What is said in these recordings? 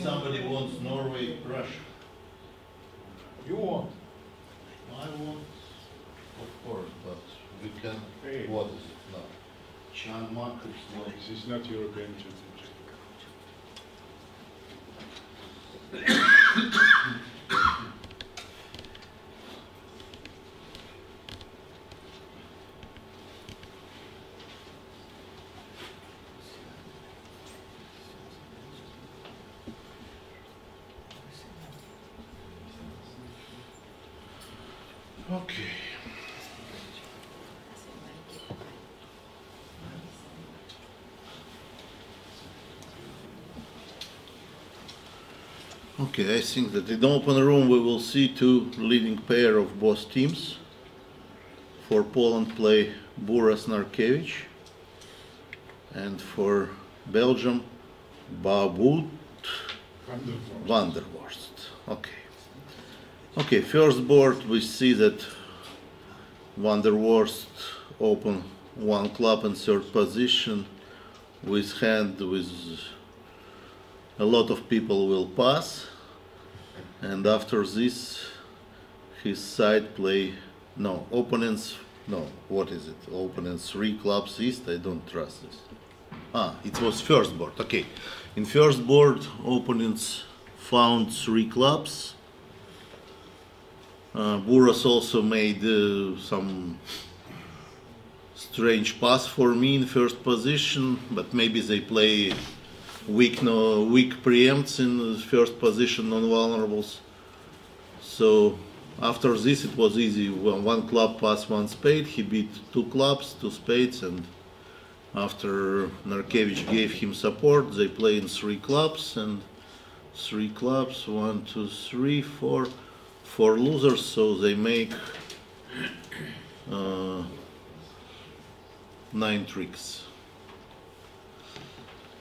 somebody wants Norway, Russia. You want? I want, of course, but we can. Hey. What is it now? Chan markets. No, this is not European Championship. Okay. Okay, I think that in the open room we will see two leading pair of both teams. For Poland play Buras Narkiewicz, and for Belgium Babut van der Worst. Okay. Okay, first board we see that van der Worst open one club in third position with hand with a lot of people will pass, and after this his side play opponents what is it, opponents 3 clubs east. I don't trust this. It was first board. Okay, in first board opponents found 3 clubs. Buras also made some strange pass for me in first position, but maybe they play weak preempts in the first position, non-vulnerables. So after this it was easy. One club pass, one spade. He beat 2 clubs, 2 spades, and after Narkiewicz gave him support, they play in 3 clubs, and 3 clubs, 1, 2, 3, 4 losers, so they make 9 tricks.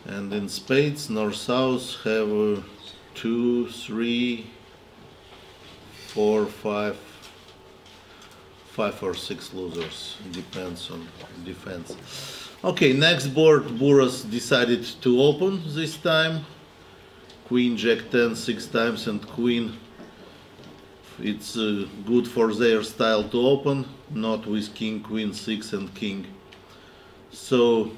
And in spades, north-south have 2, 3, 4, 5 or 6 losers, depends on defense. Okay, next board, Buras decided to open this time. Queen, Jack 10 6 times, and Queen. It's good for their style to open, not with King, Queen 6 and King. So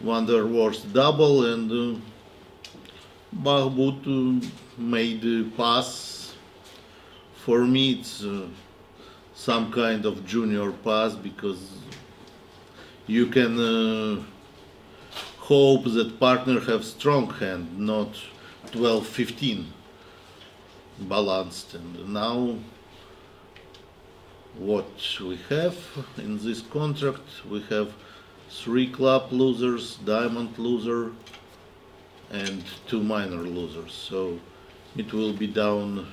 van der Worst double, and Bahbut made a pass. For me it's some kind of junior pass, because you can hope that partner have strong hand, not 12-15 balanced. And now what we have in this contract, we have 3 club losers, diamond loser, and 2 minor losers. So it will be down.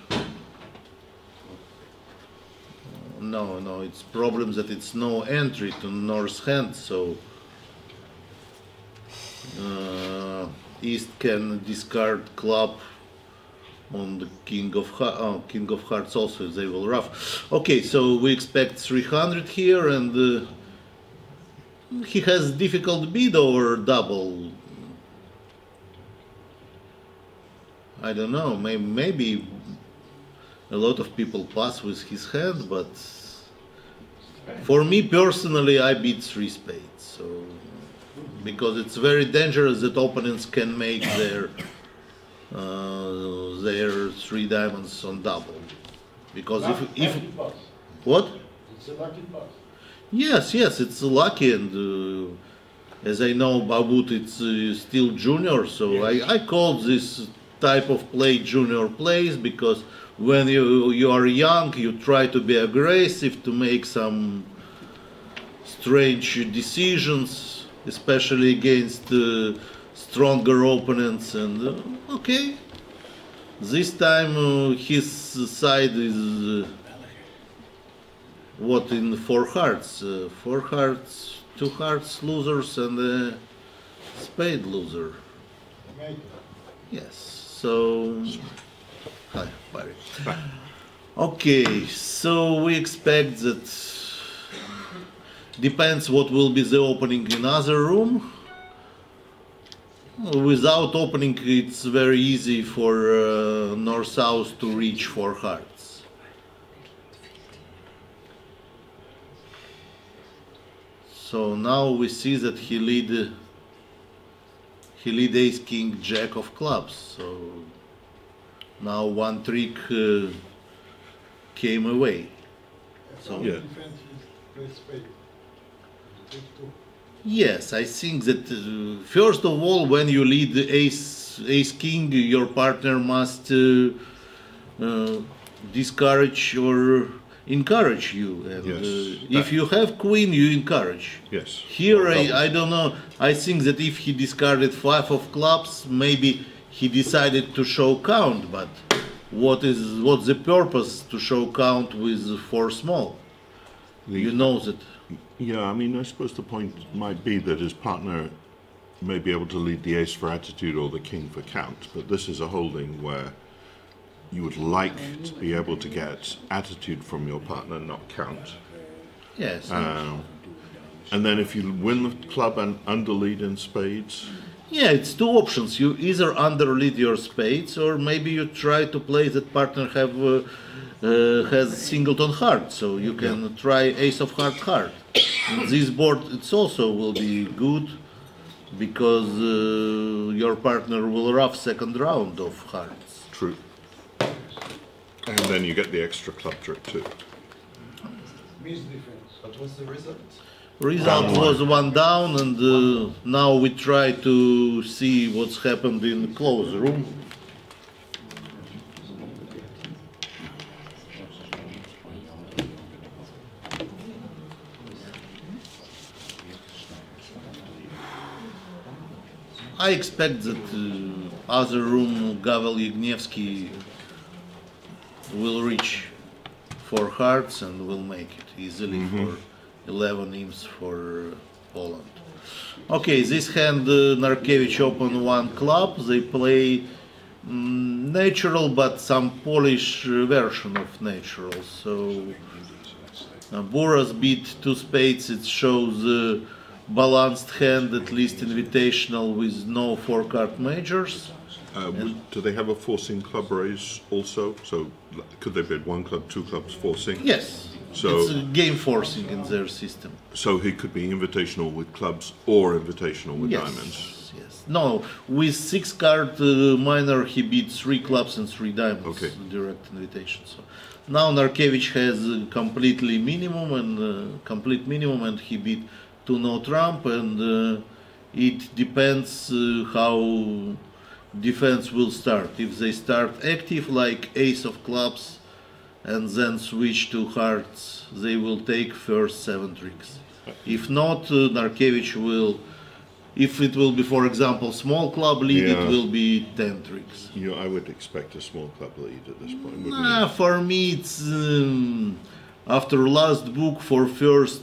No, it's problem that it's no entry to North's hand, so East can discard club on the King of Hearts also, they will rough. Okay, so we expect 300 here, and he has difficult bid over double. I don't know, maybe a lot of people pass with his hand, but for me personally I beat 3 spades, so because it's very dangerous that opponents can make their 3 diamonds on double. Because if what? It's a lucky pass. Yes, it's lucky, and as I know, Babut it's still junior, so yes. I call this type of play junior plays, because when you are young, you try to be aggressive, to make some strange decisions, especially against stronger opponents. And okay, this time his side is what in 4 hearts, 4 hearts, 2 hearts losers, and a spade loser. Yes, so hi, Barry. Okay, so we expect that depends what will be the opening in other room. Without opening, it's very easy for North-South to reach for hearts. So now we see that he lead Ace King Jack of clubs. So now one trick came away. So Yeah. Defense with spade. Take two. yes, I think that first of all, when you lead the Ace King, your partner must discourage or encourage you. And Yes, if you have Queen, you encourage. Yes. Here, I don't know. I think that if he discarded 5 of clubs, maybe he decided to show count. But what's the purpose to show count with 4 small? You know that. Yeah, I mean, I suppose the point might be that his partner may be able to lead the ace for attitude or the king for count, but this is a holding where you would like to be able to get attitude from your partner, not count. Yes. And then if you win the club and underlead in spades, Yeah, it's 2 options. You either underlead your spades, or maybe you try to play that partner has singleton heart, so you can try ace of heart. In this board, it's also will be good because your partner will rough second round of hearts. true. And then you get the extra club trick too. Miss defense. What was the result? Result was 1 down, and now we try to see what's happened in the close room. I expect that other room, Gavel Yegniewski will reach 4 hearts and will make it easily for 11 imps for Poland. Okay, this hand Narkiewicz open 1 club. They play natural, but some Polish version of natural. So Buras beat 2 spades. It shows balanced hand, at least invitational, with no 4-card majors. Do they have a forcing club raise also? So could they bid 1 club, 2 clubs, forcing? Yes, So- it's game forcing in their system. So he could be invitational with clubs or invitational with diamonds. Yes. No, with 6-card minor, he beat 3 clubs and 3 diamonds. Okay. Direct invitation. So now Narkiewicz has completely minimum and complete minimum, and he beat 2 no trump, and it depends how defense will start. If they start active like ace of clubs and then switch to hearts, they will take first 7 tricks. If not, Narkiewicz will, if it will be, for example, small club lead, Yeah. it will be 10 tricks. You know, I would expect a small club lead at this point, wouldn't For me, it's after last book for first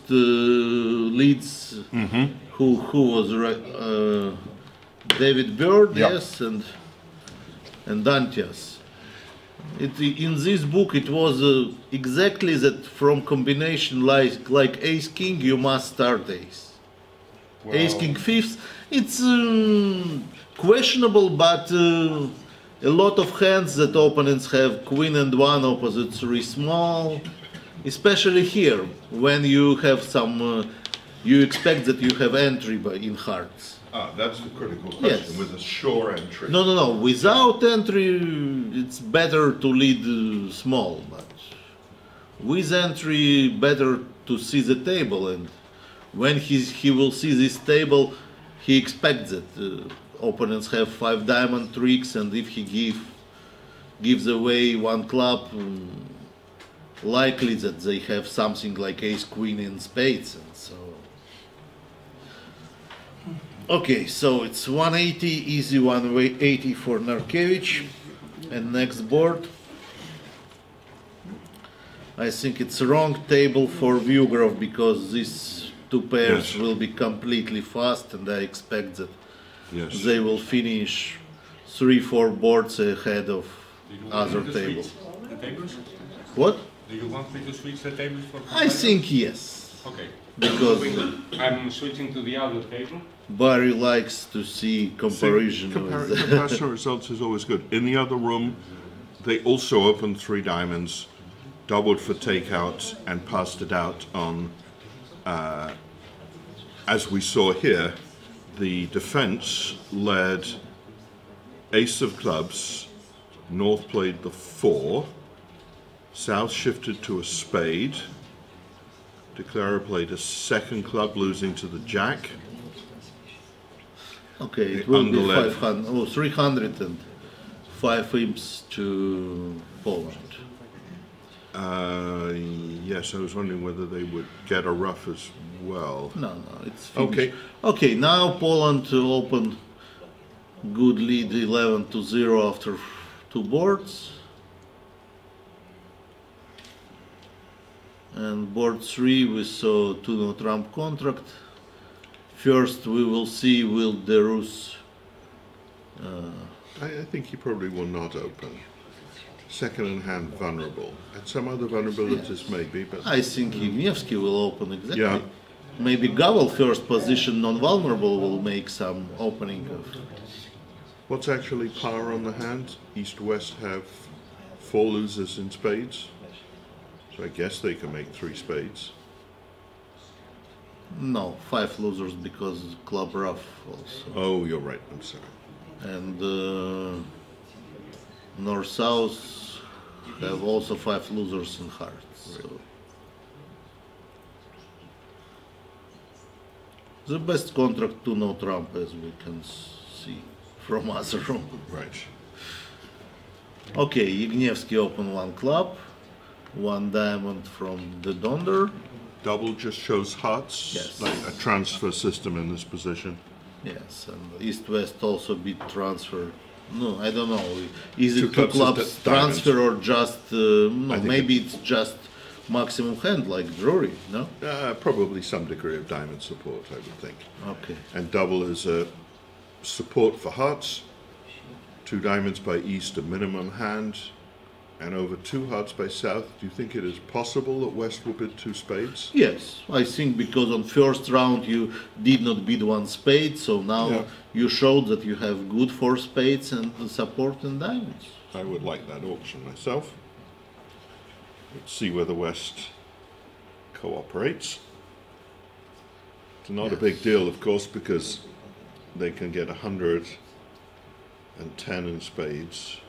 leads. Who was right? David Bird, yes, and Dantias. In this book, it was exactly that from combination like Ace King, you must start Ace. Ace King fifth. It's questionable, but a lot of hands that opponents have Queen and 1 opposite 3 small, especially here when you have some. You expect that you have entry in hearts. That's the critical question, Yes. with a sure entry. No. Without entry, it's better to lead small, but with entry, better to see the table. And when he will see this table, he expects that opponents have 5 diamond tricks, and if he gives away 1 club, likely that they have something like ace queen in spades, and so. Okay, so it's 180, easy 180 for Narkiewicz. And next board, I think it's wrong table for Vugrov, because these 2 pairs Yes. will be completely fast, and I expect that Yes. they will finish 3-4 boards ahead of other tables. The tables? What? Do you want me to switch the tables for? I think yes. Okay. because I'm switching to the other table. Barry likes to see comparison with Comparison results is always good. In the other room, they also opened 3 diamonds, doubled for takeout, and passed it out on, as we saw here, the defense led ace of clubs, North played the 4, South shifted to a spade, Declarer played a second club, losing to the jack. Okay, it The will be underled. 500, 305 imps to Poland. Yes, I was wondering whether they would get a rough as well. No, it's finished. Okay. Okay, now Poland opened good lead 11-0 after 2 boards. And board 3 we saw 2-no trump contract. First we will see will the Rus I think he probably will not open. Second in hand vulnerable. And some other vulnerabilities maybe, but I think Ignievsky will open exactly. yeah. Maybe Gavel first position non-vulnerable will make some opening of. What's actually par on the hand? East-West have 4 losers in spades. So I guess they can make 3 spades. No, 5 losers because club rough also. Oh, you're right, I'm sorry. And North-South have also 5 losers in hearts. So. The best contract to no trump as we can see from other room. Right. Okay, Ignievsky open 1 club, 1 diamond from the Donder. Double just shows hearts, Yes. like a transfer system in this position. Yes, and East-West also beat transfer. No, I don't know. Is Two it 2 clubs is clubs diamonds. transfer or just, no, I think maybe it's just maximum hand like Drury, no? Probably some degree of diamond support, I would think. Okay. And double is a support for hearts, 2 diamonds by East, a minimum hand, and over 2 hearts by South. Do you think it is possible that West will bid 2 spades? Yes, I think because on first round you did not bid 1 spade, so now Yeah. you showed that you have good 4 spades and support and diamonds. I would like that auction myself. Let's see whether West cooperates. It's not a big deal, of course, because they can get 110 in spades.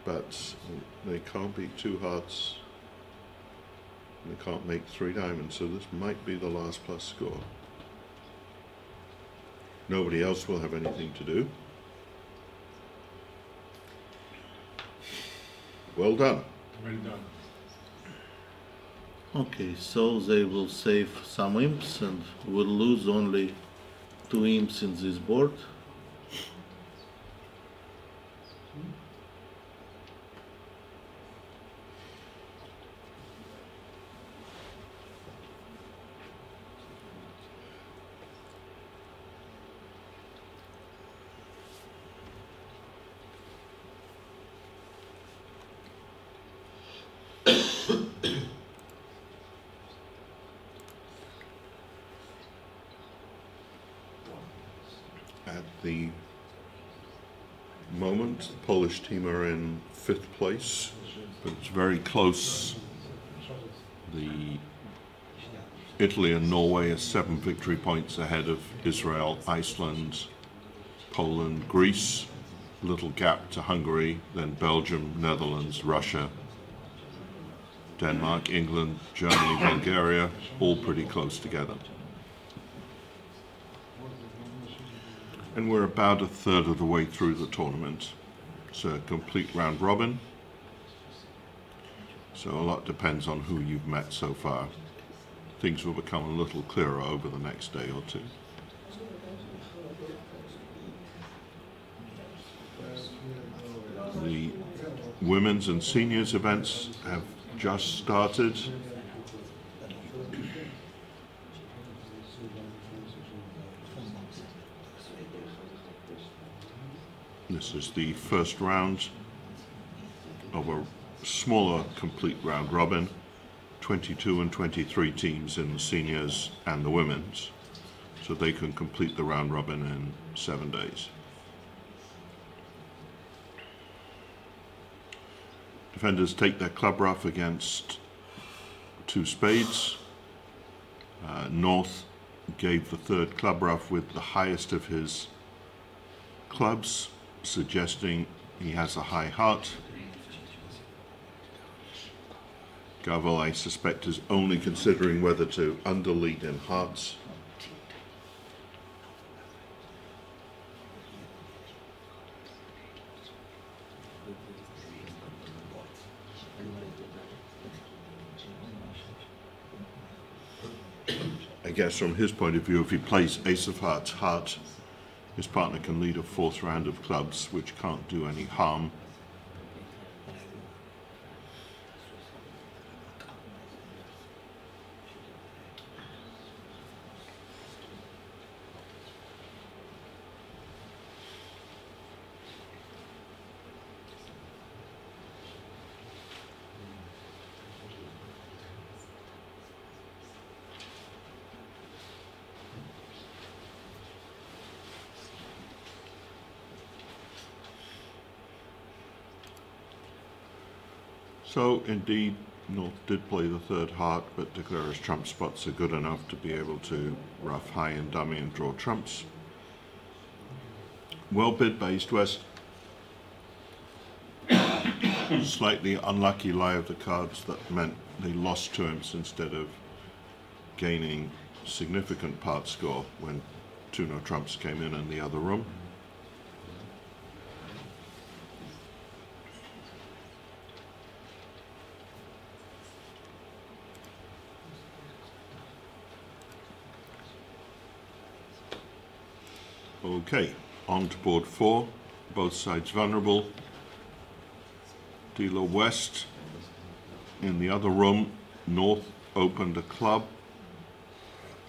But they can't beat 2 hearts. They can't make 3 diamonds, so this might be the last plus score. Nobody else will have anything to do. Well done. Well done. Okay, so they will save some imps and will lose only 2 imps in this board. At the moment, the Polish team are in 5th place, but it's very close. The Italy and Norway are 7 victory points ahead of Israel, Iceland, Poland, Greece. Little gap to Hungary, then Belgium, Netherlands, Russia, Denmark, England, Germany, Bulgaria, all pretty close together. And we're about a third of the way through the tournament. It's a complete round robin. So a lot depends on who you've met so far. Things will become a little clearer over the next day or 2. The women's and seniors events have just started. This is the first round of a smaller complete round robin. 22 and 23 teams in the seniors and the women's, so they can complete the round robin in 7 days. Defenders take their club rough against 2 spades. North gave the third club rough with the highest of his clubs, suggesting he has a high heart. Gavel, I suspect, is only considering whether to underlead in hearts. I guess from his point of view, if he plays ace of hearts, heart, his partner can lead a 4th round of clubs, which can't do any harm. So, indeed, North did play the third heart, but de Clara's trump spots are good enough to be able to rough high and dummy and draw trumps. Well bid by East-West. Slightly unlucky lie of the cards that meant they lost turns instead of gaining significant part score when 2-no trumps came in the other room. Okay, on to board 4, both sides vulnerable. Dealer West in the other room. North opened a club,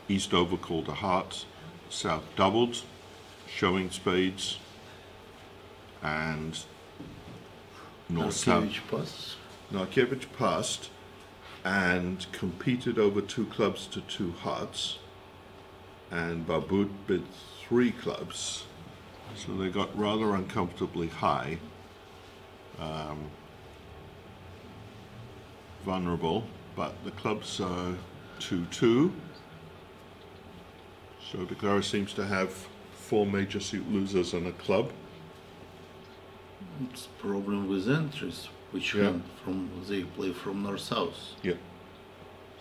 East overcalled a heart, South doubled, showing spades, and North Narkiewicz passed and competed over 2 clubs to 2 hearts, and Babut bid 3 clubs, so they got rather uncomfortably high. Vulnerable, but the clubs are 2-2, so de Clara seems to have 4 major suit losers and a club. It's problem with entries, which hand from they play from north-south. Yeah.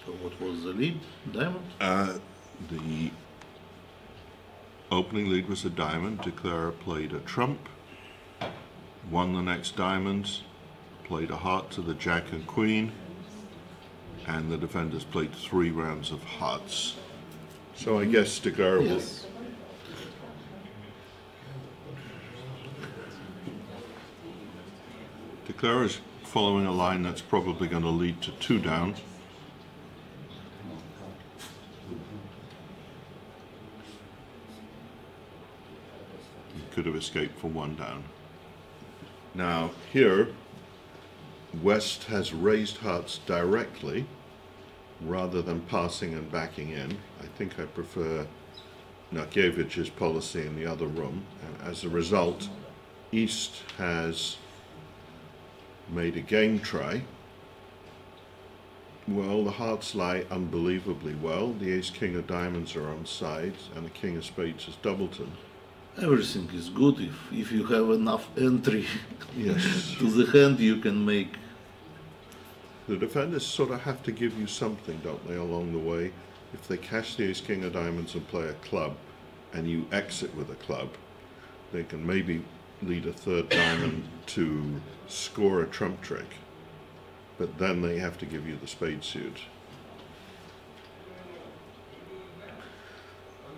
So what was the lead? Diamond? The opening lead was a diamond. De Clara played a trump, won the next diamond, played a heart to the jack and queen, and the defenders played 3 rounds of hearts. So I guess de Clara will... Yes. De Clara is following a line that's probably going to lead to 2 down. Could have escaped for 1 down. Now here, West has raised hearts directly rather than passing and backing in. I think I prefer Narkiewicz's policy in the other room, and as a result, East has made a game try. Well, the hearts lie unbelievably well. The ace-king of diamonds are on sides, and the king of spades is doubleton. Everything is good if you have enough entry Yes. to the hand you can make. The defenders sort of have to give you something, don't they, along the way? If they cash the ace-king of diamonds and play a club, and you exit with a club, they can maybe lead a 3rd diamond to score a trump trick, but then they have to give you the spade suit.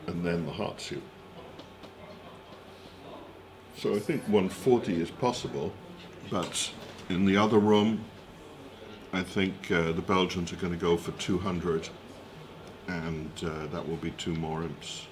And then the heart suit. So I think 140 is possible, but in the other room, I think the Belgians are going to go for 200, and that will be 2 more imps.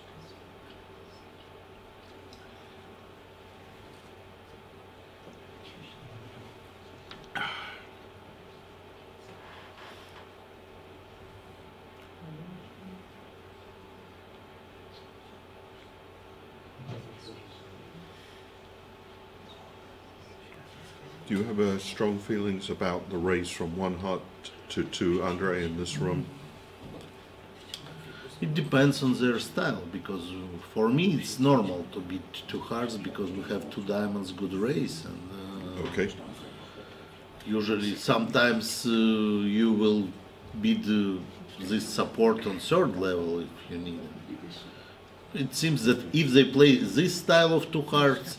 Do you have strong feelings about the raise from 1 heart to 2, Andre, in this room? It depends on their style, because for me it's normal to beat 2 hearts because we have 2 diamonds, good race, and Okay. usually sometimes you will beat this support on 3rd level if you need it. It seems that if they play this style of 2 hearts,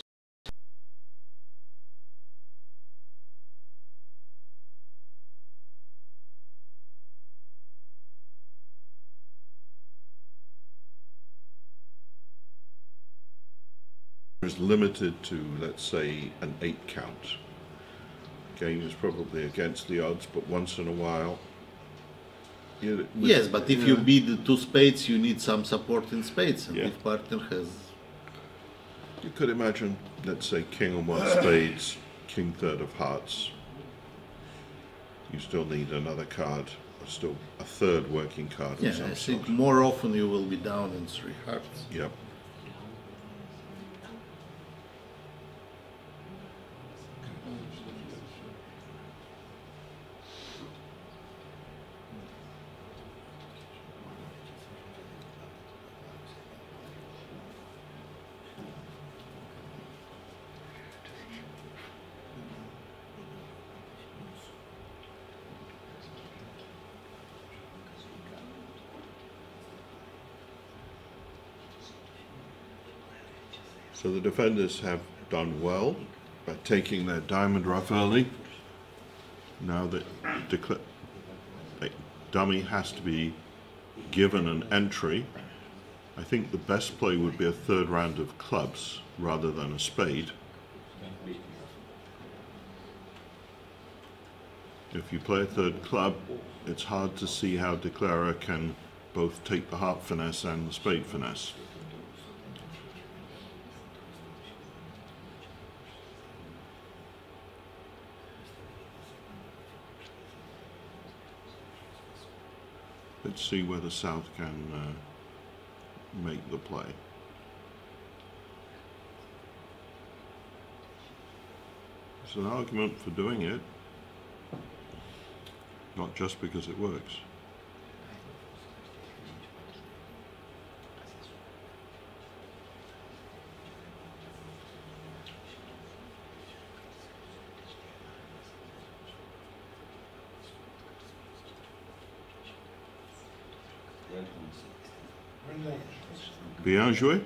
Is limited to, let's say, an 8 count. Game is probably against the odds, but once in a while. yes, but if you beat the 2 spades, you need some support in spades, and Yeah. if partner has. You could imagine, let's say, king on 1 spades, king 3rd of hearts. You still need another card, or still a 3rd working card of Yeah, some I think sort. more often you will be down in 3 hearts. Yep. So the defenders have done well by taking their diamond ruff early. Now that dummy has to be given an entry, I think the best play would be a 3rd round of clubs rather than a spade. If you play a 3rd club, it's hard to see how declarer can both take the heart finesse and the spade finesse. Let's see whether South can make the play. There's an argument for doing it, not just because it works. Bien joué.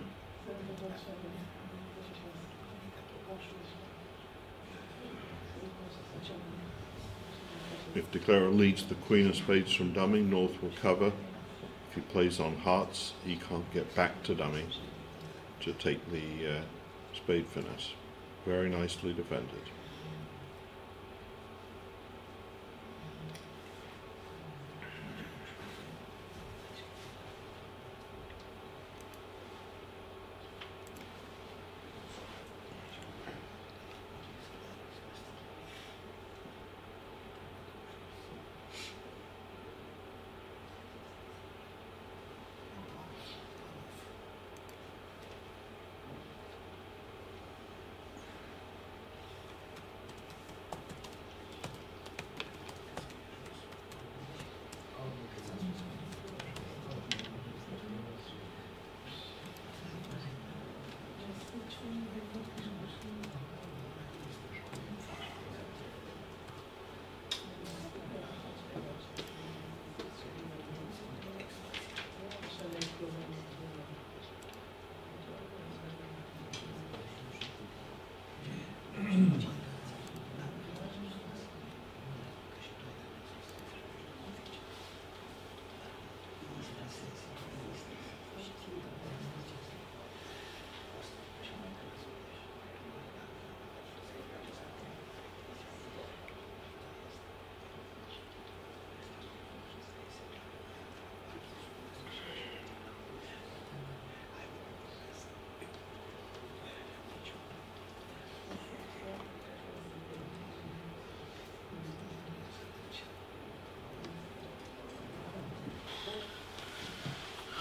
If declarer leads the queen of spades from dummy, North will cover. If he plays on hearts, he can't get back to dummy to take the spade finesse. Very nicely defended.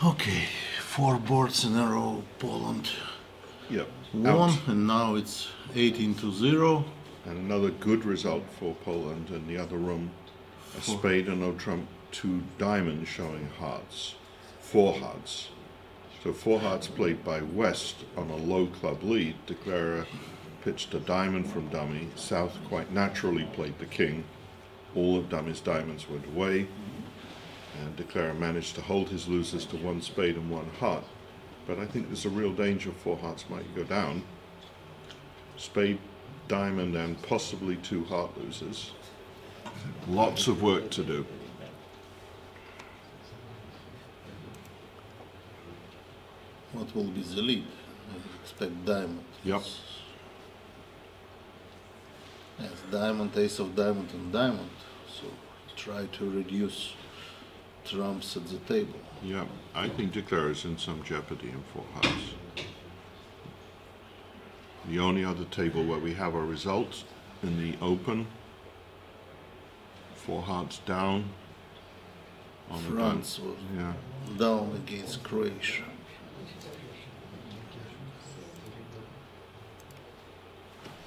Okay, 4 boards in a row, Poland Yep. won, Out. and now it's 18-0. And another good result for Poland in the other room, a spade and no trump, 2 diamonds showing hearts, 4 hearts. So 4 hearts played by West on a low club lead. Declarer pitched a diamond from dummy. South quite naturally played the king. All of dummy's diamonds went away, and Declarer managed to hold his losers to 1 spade and 1 heart. But I think there's a real danger 4 hearts might go down. Spade, diamond, and possibly 2 heart losers. Lots of work to do. What will be the lead? I expect diamond. Yep. Yes, diamond, ace of diamond and diamond. So try to reduce trumps at the table. Yeah, I think Declarer is in some jeopardy in 4 hearts. The only other table where we have our results in the open, 4 hearts down. On the France was yeah. down against Croatia.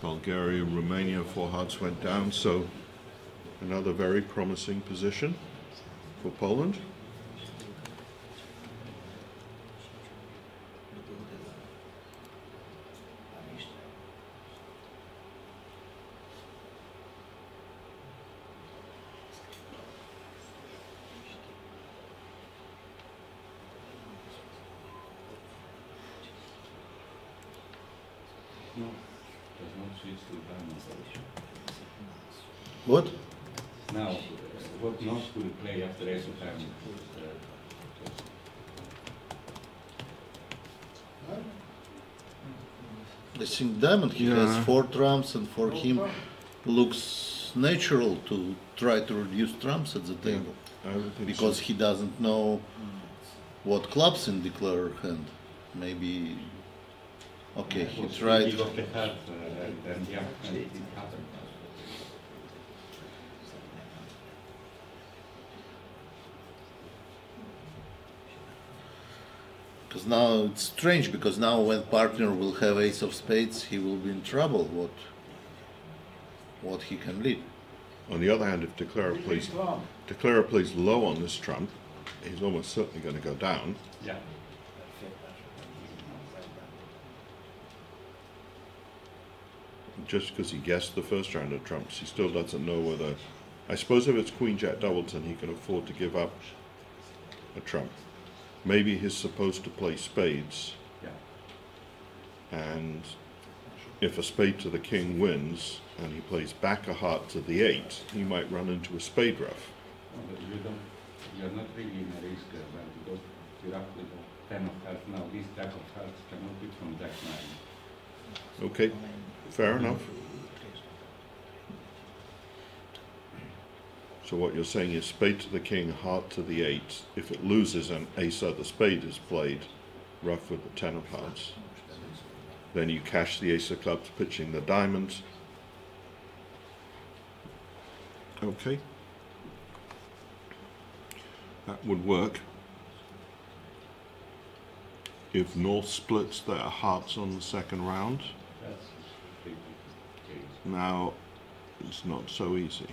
Bulgaria, Romania, 4 hearts went down, so another very promising position for Poland. No, does not switch to diamond. What? Now, what notes will you play after ace of diamond? I think diamond, he Yeah. has 4 trumps, and for him looks natural to try to reduce trumps at the table. I would think Because so. he doesn't know what clubs in Declarer hand. Maybe, okay, he tried. Give up the heart, and yeah, and it happened. Because now it's strange, because now when partner will have ace of spades, he will be in trouble. What he can lead. On the other hand, if Declarer plays low on this trump, he's almost certainly going to go down. Yeah. Just because he guessed the first round of trumps, he still doesn't know whether. I suppose if it's Queen Jack Doubleton, he can afford to give up a trump. Maybe he's supposed to play spades, Yeah. and if a spade to the king wins and he plays back a heart to the 8, he might run into a spade rough. No, but you're not really in a risk because you're up with a 10 of hearts now. This jack of hearts cannot be from jack 9. Okay, fair enough. So what you're saying is spade to the king, heart to the 8. If it loses and ace of the spade is played, rough with the 10 of hearts. Then you cash the ace of clubs, pitching the diamonds. Okay. That would work. If North splits their hearts on the second round, That's big case. now it's not so easy.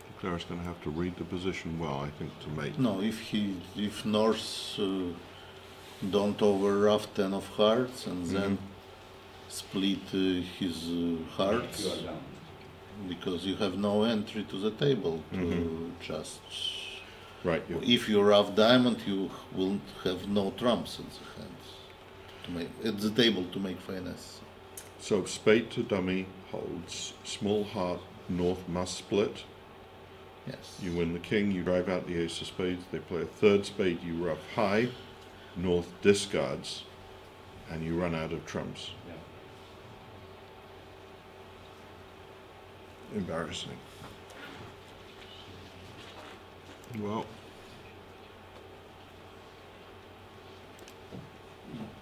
Declarer's going to have to read the position well, I think, to make. No, if Norse don't overruff 10 of hearts and then split his hearts, You are down. because you have no entry to the table to just. Right, you If you rough diamond, you will have no trumps in the hands to make at the table to make finesse. So spade to dummy holds, small heart, North must split. Yes. You win the king, you drive out the ace of spades, they play a third spade, you rough high, North discards, and you run out of trumps. Yeah. Embarrassing. Well,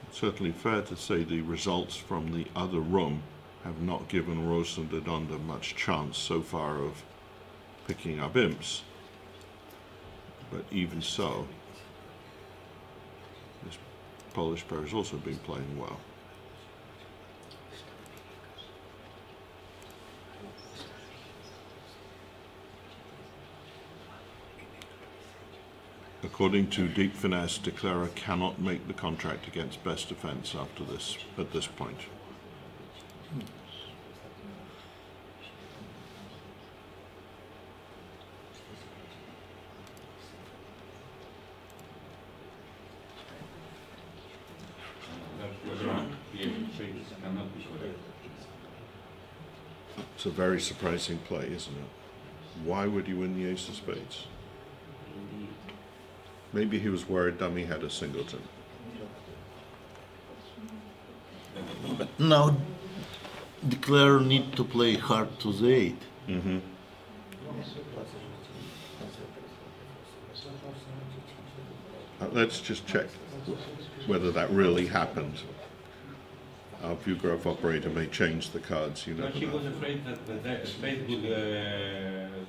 it's certainly fair to say the results from the other room have not given Rosendadunder much chance so far of picking up imps. But even so, this Polish pair has also been playing well. According to Deep Finesse, Declarer cannot make the contract against best defense after this, at this point. It's a very surprising play, isn't it? Why would he win the ace of spades? Maybe he was worried dummy had a singleton. But now Declarer need to play hard to the 8. Mm-hmm. Let's just check whether that really happened. Our view graph operator may change the cards, you No, never she was know. afraid that the spade would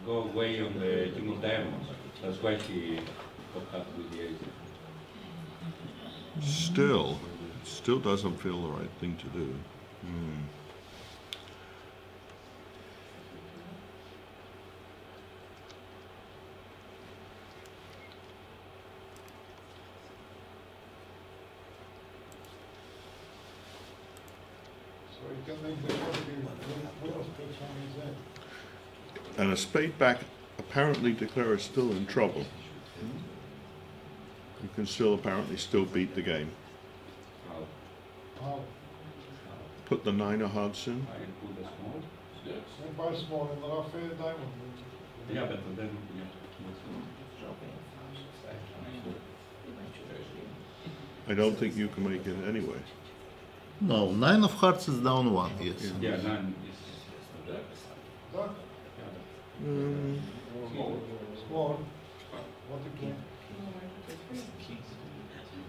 go away on the king of diamonds. That's why she got up with the ace. Still doesn't feel the right thing to do. So you can make the queen of spades on his end. And a spade back, apparently Declarer is still in trouble. You can still apparently beat the game. How? Put the 9 of hearts in. I put a small. And by small and rough diamond. Yeah, but then, yeah. I don't think you can make it anyway. No, 9 of hearts is down 1, yes. Yeah, none is. That? Small. Small. What again?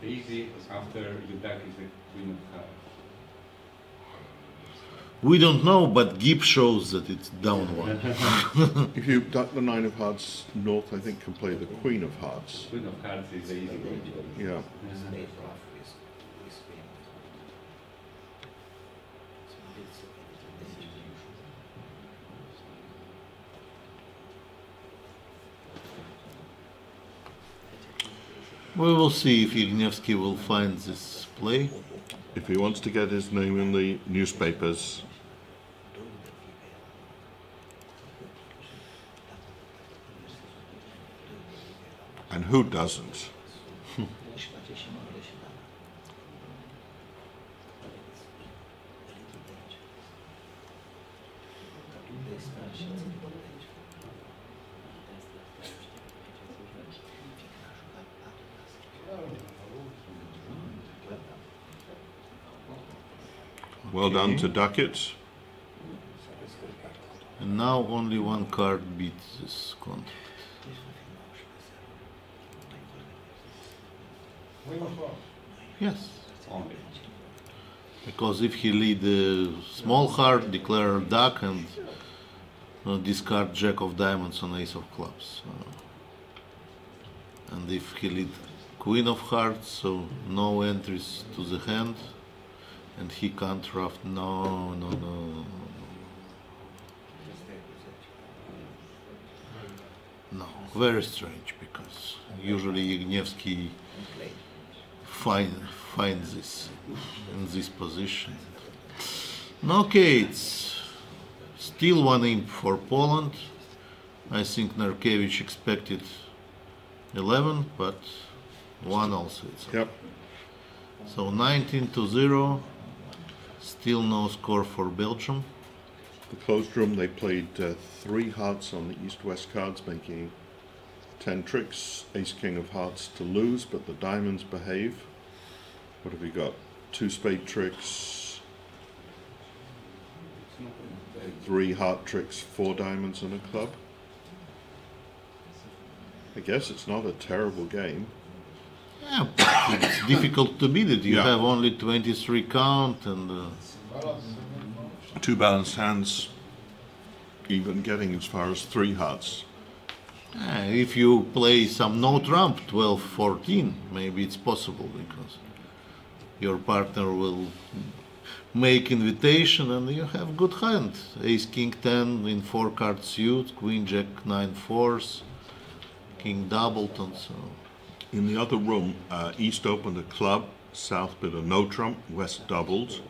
The easy after you duck is the queen of hearts. We don't know, but Gip shows that it's down 1. If you duck the 9 of hearts, North I think can play the Queen of hearts. Queen of hearts is the easy one. Yeah. We will see if Ignievsky will find this play. If he wants to get his name in the newspapers. And who doesn't? Well done to Duckett. And now only one card beats this contract. Queen of hearts. Yes. Only. Because if he lead a small heart, declare duck and discard jack of diamonds on ace of clubs. And if he lead queen of hearts, so no entries to the hand, and he can't draft. No. No, very strange, because usually Ignievsky finds this in this position. Okay, it's still one imp for Poland. I think Narkevich expected 11, but one also. Yep. So 19-0. Still no score for Belgium. The closed room, they played 3 hearts on the east-west cards, making 10 tricks. Ace-king of hearts to lose, but the diamonds behave. What have we got? 2 spade tricks, 3 heart tricks, 4 diamonds and a club. I guess it's not a terrible game. Yeah, it's difficult to beat it. You Yeah. have only 23 count and Two balanced hands, even getting as far as three hearts. If you play some no trump 12-14, maybe it's possible because your partner will make invitation and you have good hand. Ace King 10 in 4-card suit, Queen Jack 9 fours, King Doubleton. So In the other room, East opened a club, South bid a no trump, West doubled.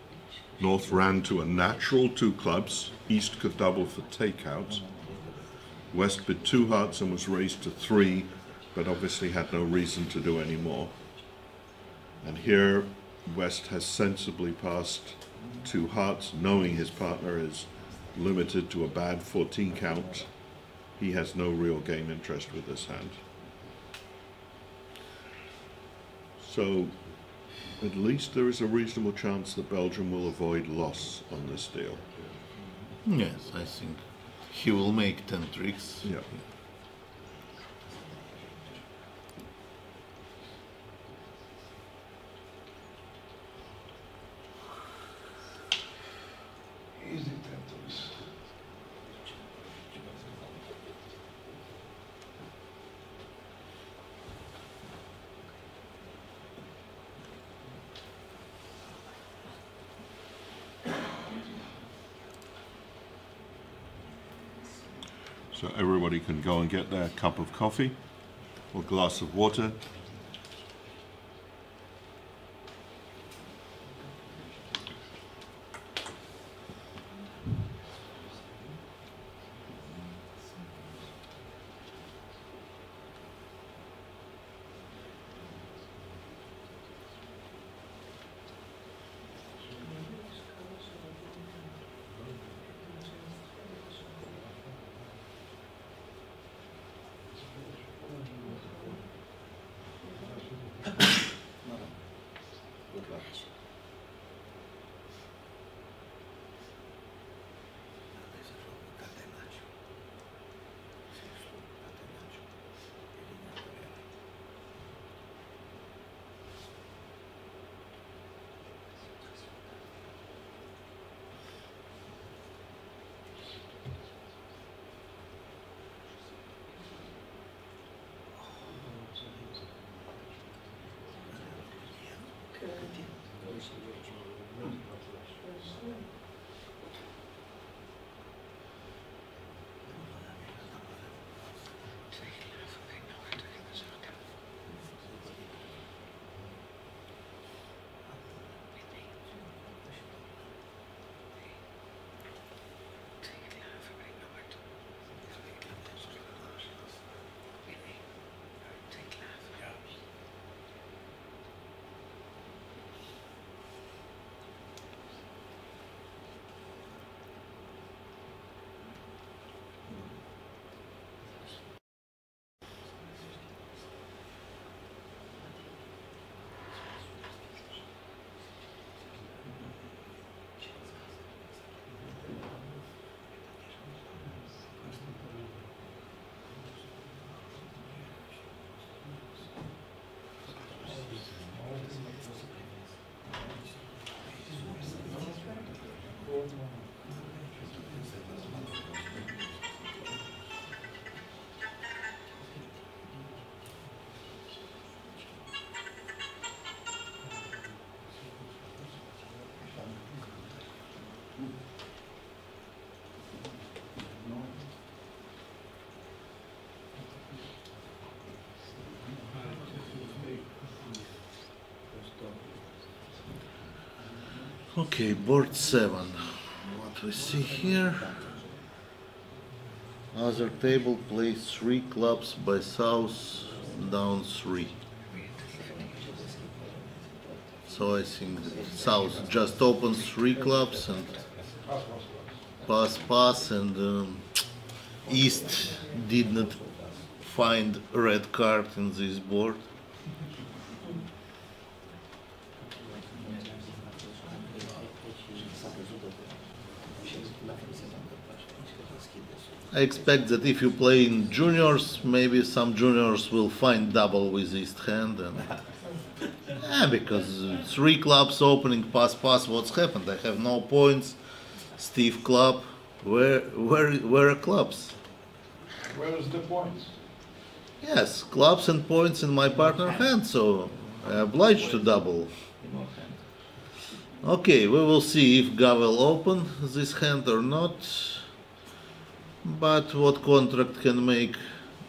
North ran to a natural 2 clubs, East could double for takeout. West bid 2 hearts and was raised to 3, but obviously had no reason to do any more. And here, West has sensibly passed 2 hearts, knowing his partner is limited to a bad 14 count. He has no real game interest with this hand. So, at least there is a reasonable chance that Belgium will avoid loss on this deal. yes, I think he will make 10 tricks. Yeah. Easy tentacles. So everybody can go and get their cup of coffee or glass of water. Okay, board 7. What we see here? Other table plays 3 clubs by south, down 3. So I think south just opens 3 clubs and pass, and east did not find a red card in this board. I expect that if you play in juniors, maybe some juniors will find double with East hand, and because 3 clubs opening pass, what's happened? I have no points. Steve club. Where are clubs? Where's the points? Yes, clubs and points in my partner hand, so I'm obliged to double. Okay, we will see if Gavel open this hand or not. But what contract can make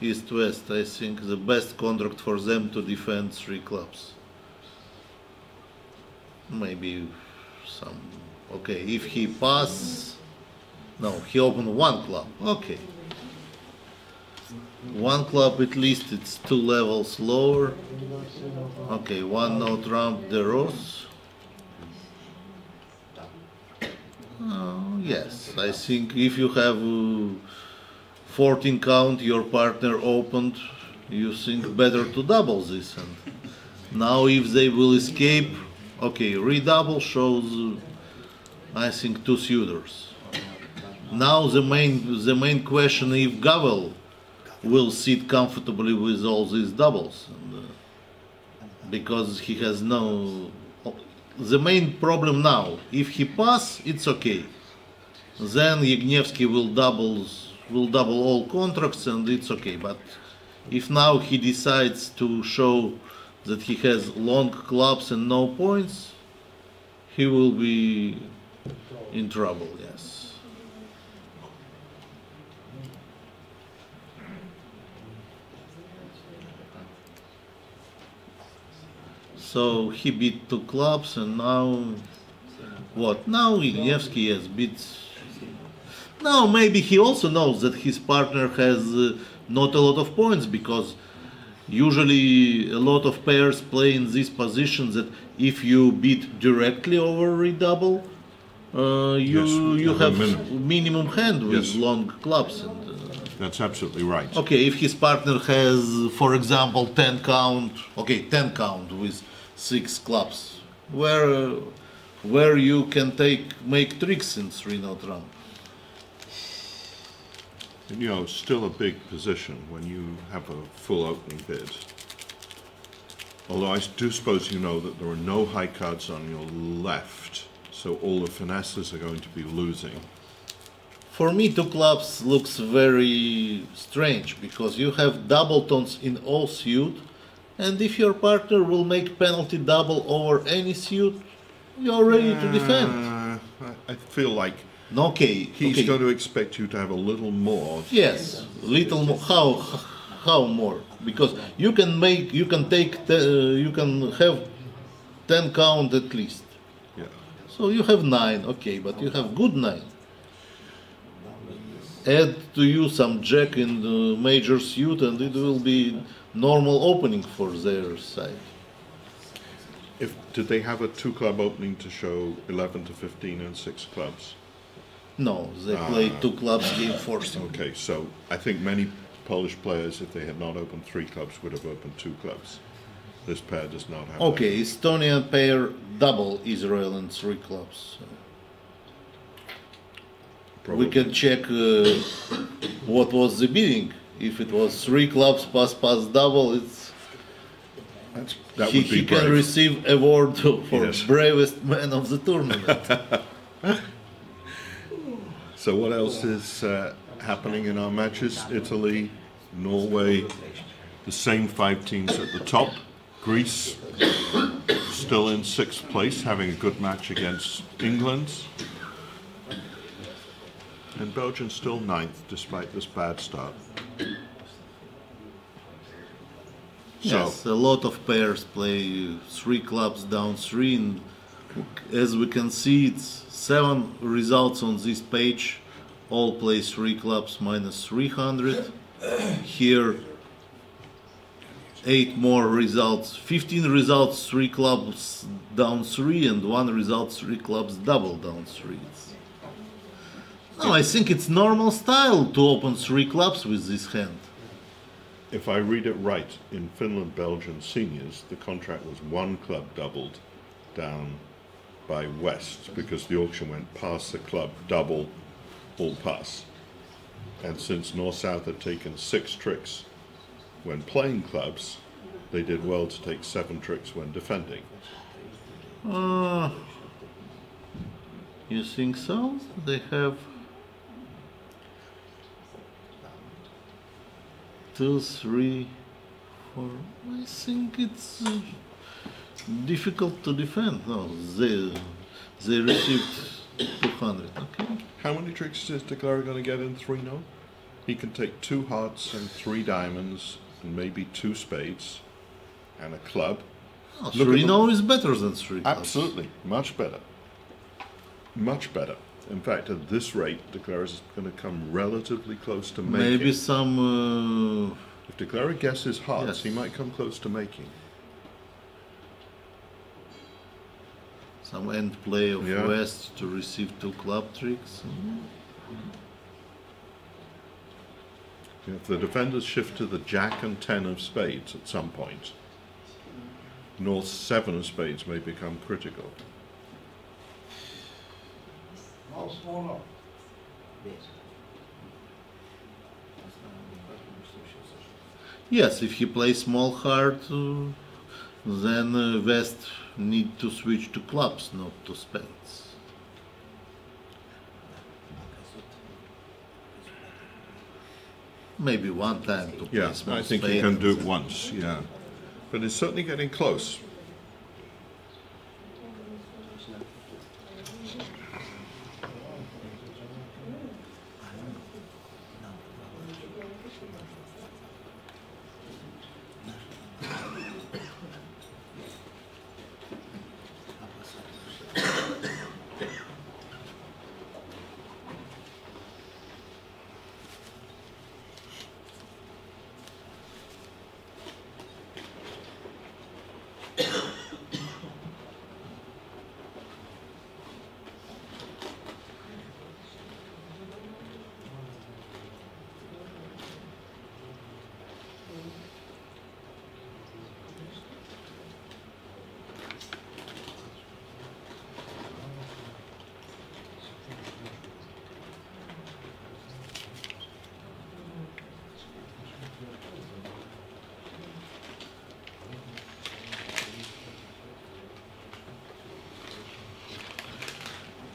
East-West? I think the best contract for them to defend 3 clubs. Maybe some... Okay, if he pass... No, he opened 1 club. Okay. 1 club at least, it's 2 levels lower. Okay, 1 no trump, the rose. Yes, I think if you have 14 count, your partner opened, you think better to double this. And now if they will escape, okay, redouble shows, I think, 2 suitors. Now the main question if Gavel will sit comfortably with all these doubles, and, because he has no... The main problem now, if he pass, it's okay. Then Yegniewski will double all contracts and it's okay. But if now he decides to show that he has long clubs and no points, he will be in trouble, yes. So he beat 2 clubs and now what? Now Yegniewski has beat... Now maybe he also knows that his partner has not a lot of points, because usually a lot of pairs play in this position that if you beat directly over redouble, you have minimum hand with long clubs. And, that's absolutely right. okay, if his partner has, for example, 10 count, okay, 10 count with 6 clubs, where you can make tricks in 3 no trump. And, you know, still a big position when you have a full opening bid. Although I do suppose you know that there are no high cards on your left, so all the finesses are going to be losing. For me, 2 clubs looks very strange, because you have double tones in all suit, and if your partner will make penalty double over any suit, you're ready to defend. I feel like Okay, he's okay. going to expect you to have a little more. Yes, little more. How more? Because you can have 10 count at least. Yeah. So you have 9, okay, but you have good 9. Add to you some jack in the major suit and it will be normal opening for their side. Did they have a 2 club opening to show 11 to 15 and 6 clubs? No, they play 2 clubs game forcing. Okay, so I think many Polish players, if they had not opened 3 clubs, would have opened 2 clubs. This pair does not have Okay, Estonian pair double Israel and 3 clubs. Probably. We can check what was the bidding. If it was 3 clubs pass double, That he would be brave. can receive award for Yes. bravest man of the tournament. So what else is happening in our matches? Italy, Norway, the same 5 teams at the top. Greece still in 6th place, having a good match against England. And Belgium still 9th, despite this bad start. Yes, a lot of pairs play 3 clubs down 3, and as we can see, it's 7 results on this page. All play 3 clubs minus 300. Here, 8 more results, 15 results, 3 clubs down 3, and 1 result, 3 clubs double down 3. No, I think it's normal style to open 3 clubs with this hand. If I read it right, in Finland, Belgium seniors, the contract was 1 club doubled down by West, because the auction went past the club, double, all pass. And since North-South had taken 6 tricks when playing clubs, they did well to take 7 tricks when defending. You think so? They have 2, 3, 4. I think it's difficult to defend. No, they received 200. Okay. How many tricks is Declare going to get in 3-0? He can take 2 hearts and 3 diamonds and maybe 2 spades and a club. Oh, Look at 3-0 is better than 3 clubs. Absolutely, much better. Much better. In fact, at this rate, Declare is going to come relatively close to making. Maybe some. If Declare guesses hearts, Yes. he might come close to making. Some end play of Yeah. West to receive 2 club tricks. If the defenders shift to the Jack and 10 of spades at some point, North's 7 of spades may become critical. Now smaller. Yes, if he plays small heart, then West need to switch to clubs, not to spades. Maybe one time to play Yeah, small I think spade he can and do it then- once, yeah. But it's certainly getting close.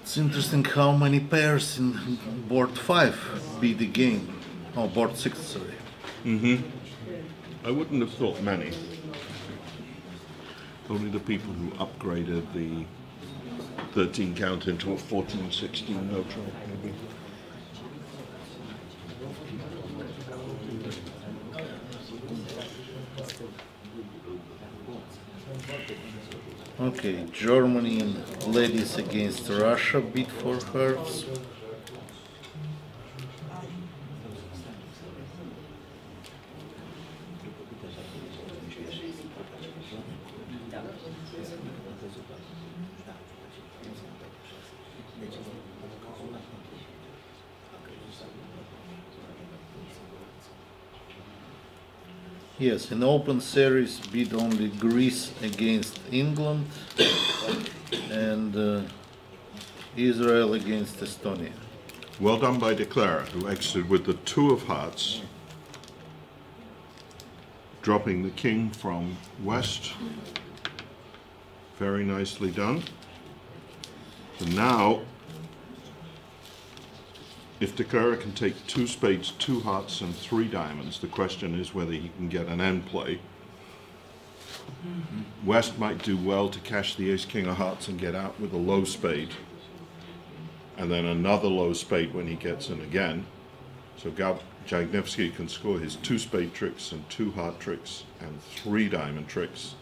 It's interesting how many pairs in board 5 beat the game. Oh, board 6, sorry. I wouldn't have thought many. Only the people who upgraded the 13 count into a 14-16 neutral, maybe. Okay, Germany in ladies against Russia beat 4 hearts. Yes, in open series beat only Greece against England and Israel against Estonia. Well done by Declare, who exited with the 2 of hearts, dropping the king from West. Very nicely done. So now, if Declare can take 2 spades, 2 hearts, and 3 diamonds, the question is whether he can get an end play. West might do well to cash the ace-king of hearts and get out with a low spade, and then another low spade when he gets in again. So Jagnevsky can score his 2 spade tricks and 2 heart tricks and 3 diamond tricks,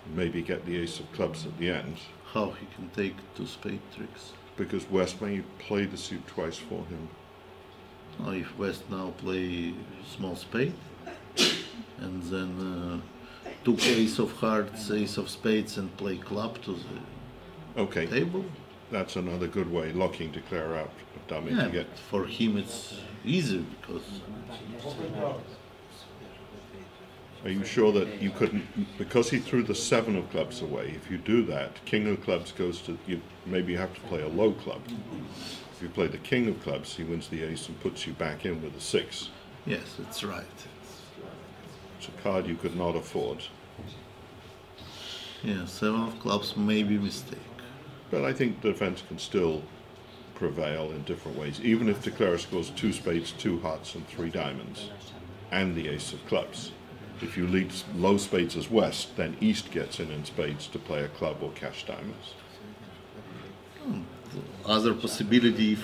and maybe get the ace of clubs at the end, How he can take 2 spade tricks? because West may play the suit twice for him. Oh, if West now play small spade and then took ace of hearts, ace of spades and play club to the Okay, table. that's another good way, locking Declare out of dummy Yeah, to get. but for him it's easy because Are you sure that you couldn't, because he threw the 7 of clubs away, if you do that, king of clubs goes to, maybe you have to play a low club. If you play the king of clubs, he wins the ace and puts you back in with a 6. yes, it's right. It's a card you could not afford. Yeah, 7 of clubs may be mistake. But I think the defense can still prevail in different ways. Even if declarer scores 2 spades, 2 hearts, and 3 diamonds, and the ace of clubs. If you lead low spades as West, then East gets in spades to play a club or cash diamonds. Other possibility,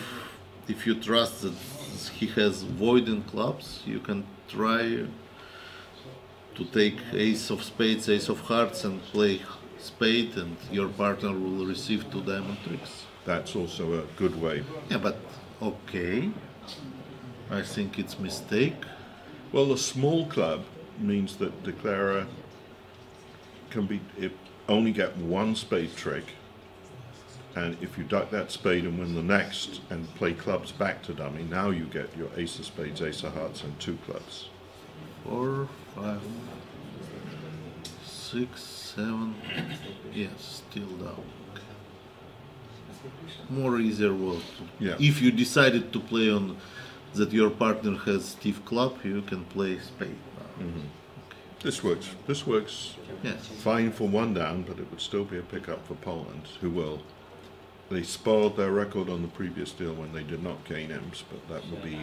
if you trust that he has void in clubs, you can try to take ace of spades, ace of hearts, and play spade, and your partner will receive 2 diamond tricks. That's also a good way. Yeah, but okay. I think it's mistake. Well, a small club means that declarer can only get 1 spade trick, and if you duck that spade and win the next and play clubs back to dummy, now you get your ace of spades, ace of hearts, and 2 clubs. 4, 5, 6, 7. Yes, still down. More easier world. Yeah. If you decided to play on that your partner has stiff club, you can play spade. This works. This works Yes. fine for 1 down, but it would still be a pickup for Poland, who will. They spoiled their record on the previous deal when they did not gain imps, but that will be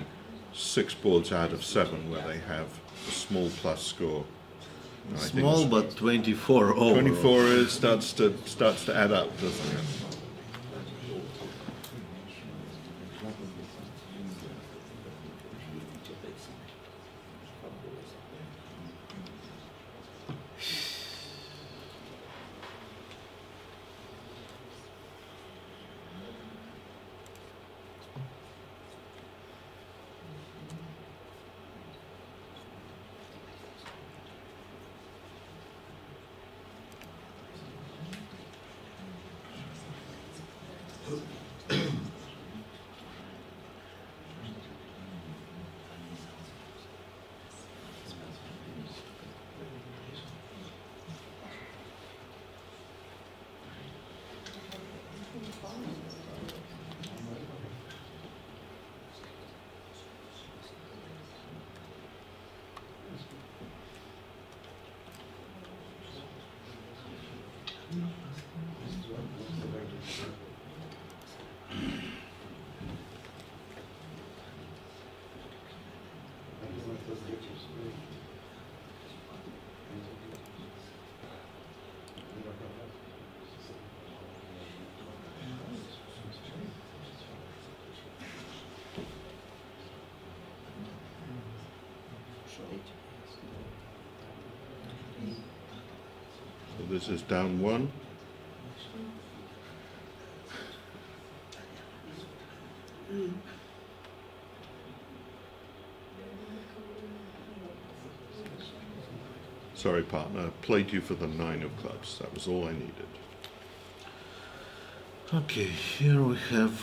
6 boards out of 7 where they have a small plus score. And I think Small, but 24 over. 24 starts to add up, doesn't it? So this is down 1. Sorry, partner. Played you for the 9 of clubs. That was all I needed. Okay, here we have.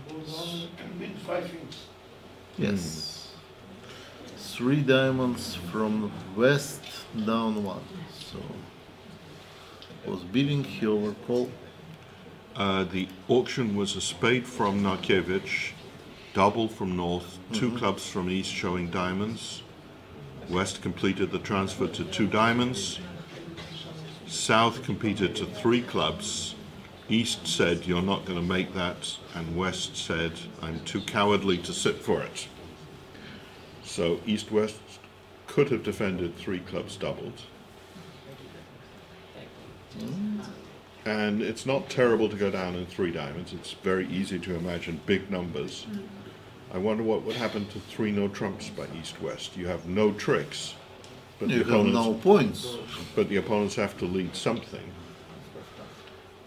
Can win 5 things. Yes. 3 diamonds from West, down 1. So was bidding, he overcalled. The auction was a spade from Narkiewicz, double from North, 2 clubs from East showing diamonds. West completed the transfer to 2 diamonds. South competed to 3 clubs. East said, "You're not going to make that," and West said, "I'm too cowardly to sit for it." So East-West could have defended 3 clubs doubled. And it's not terrible to go down in 3 diamonds. It's very easy to imagine big numbers. I wonder what would happen to 3 no trumps by East-West. You have no tricks, but You have no points. but the opponents have to lead something.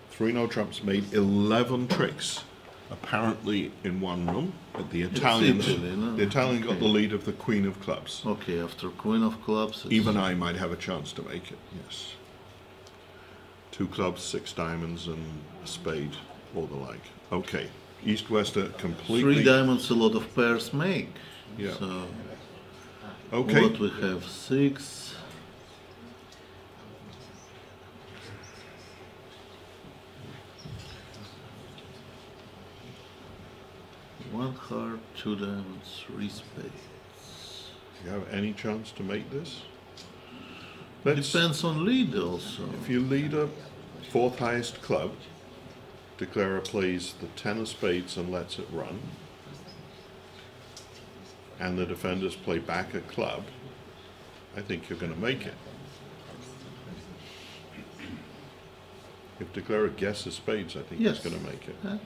3 no trumps made 11 tricks, apparently in 1 room. But the Italians, Italy, no? the Italian got the Okay. lead of the Queen of Clubs. Okay, after Queen of Clubs. it's- Even I might have a chance to make it. Yes. 2 clubs, 6 diamonds, and a spade, or the like. Okay. East-West are completely. 3 diamonds, a lot of pairs make. Yeah. So Okay. what we have 6. One heart, 2 diamonds, 3 spades. Do you have any chance to make this? Let's, Depends on lead also. if you lead a 4th highest club, De Clara plays the 10 of spades and lets it run, and the defenders play back a club, I think you're going to make it. If De Clara guesses spades, I think Yes. he's going to make it. Yes.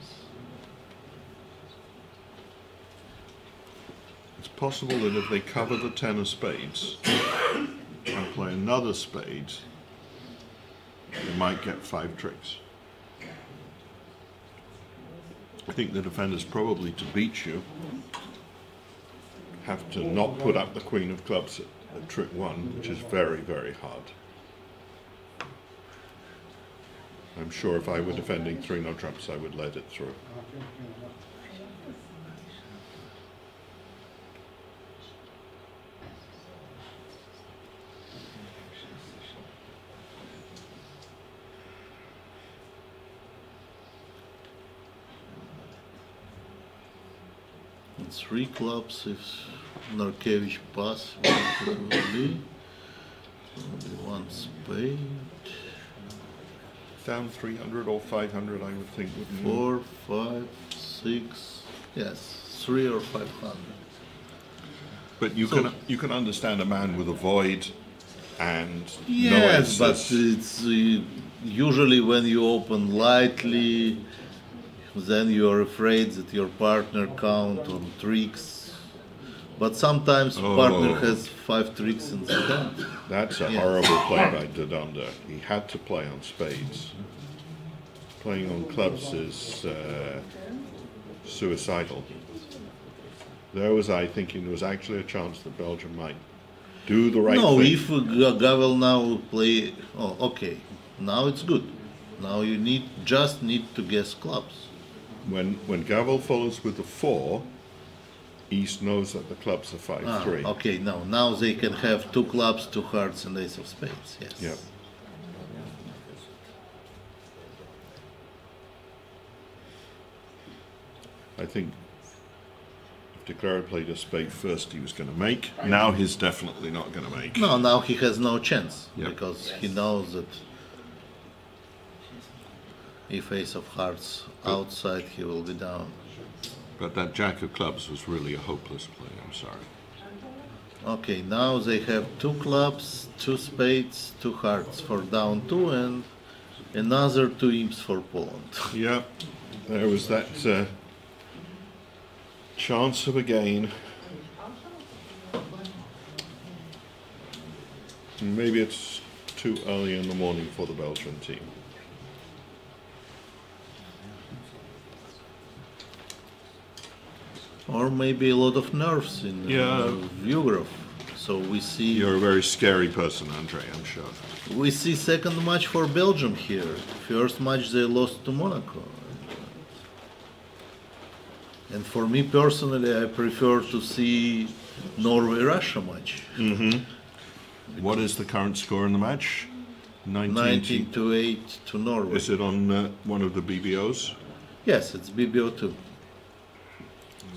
It's possible that if they cover the 10 of spades and play another spade, they might get 5 tricks. I think the defenders probably, to beat you, have to not put up the queen of clubs at trick 1, which is very, very hard. I'm sure if I were defending 3 no trumps, I would let it through. And 3 clubs if Narkevich pass, what it will be. Only 1 spade. Down 300 or 500, I would think. Wouldn't you? 4, 5, 6. Yes, 3 or 500. But you So- you can understand a man with a void and Yes, no but aces. it's usually when you open lightly, then you are afraid that your partner count on tricks. But sometimes partner has 5 tricks in the hand. That's a Yes. horrible play by Dodonda. He had to play on spades. Playing on clubs is suicidal. There was I thinking there was actually a chance that Belgium might do the right No, thing. if Gavel now play, oh, okay, now it's good. Now you just need to guess clubs. When Gavel follows with the 4, East knows that the clubs are 5-3. Okay, now they can have 2 clubs, 2 hearts, and ace of spades. Yes. Yep. I think if De Clara played a spade first, he was going to make. Now he's definitely not going to make. No, now he has no chance Yep. because he knows that if ace of hearts outside, he will be down. But that jack of clubs was really a hopeless play, I'm sorry. Okay, now they have 2 clubs, 2 spades, 2 hearts for down 2, and another 2 imps for Poland. Yeah, there was that chance of a gain. Maybe it's too early in the morning for the Belgian team. Or maybe a lot of nerves in Yeah. Yugrov. So we see You're a very scary person, Andre, I'm sure. we see second match for Belgium here. First match they lost to Monaco. And for me personally, I prefer to see Norway-Russia match. What is the current score in the match? 19 to 8 to Norway. Is it on one of the BBOs? Yes, it's BBO2.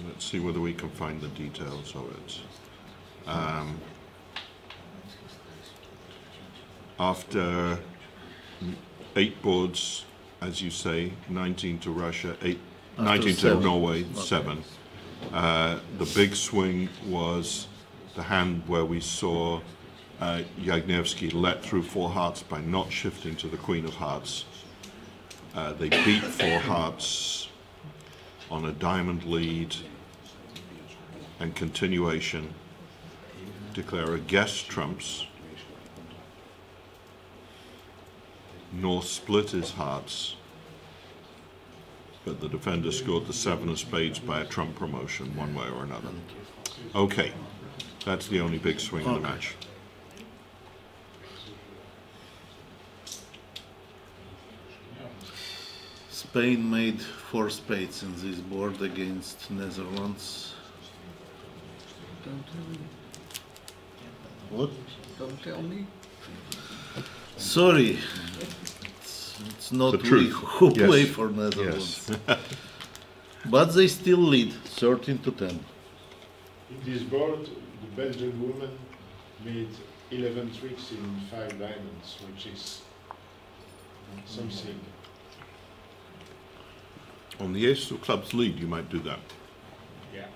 Let's see whether we can find the details of it. After 8 boards, as you say, 19 to Russia, 19 to 7. Norway, Okay. 7. The big swing was the hand where we saw Jagnevski let through 4 hearts by not shifting to the Queen of Hearts. They beat 4 hearts on a diamond lead and continuation. Declare a guess trumps. North split his hearts, but the defender scored the 7 of spades by a trump promotion one way or another. Okay, that's the only big swing in the match. Spain made 4 spades in this board against Netherlands. Don't tell me. What? Don't tell me. Sorry. It's not The we truth. who Yes. play for Netherlands. But they still lead 13 to 10. In this board, the Belgian woman made 11 tricks in 5 diamonds, which is something. On the ace of clubs lead, you might do that. Yeah.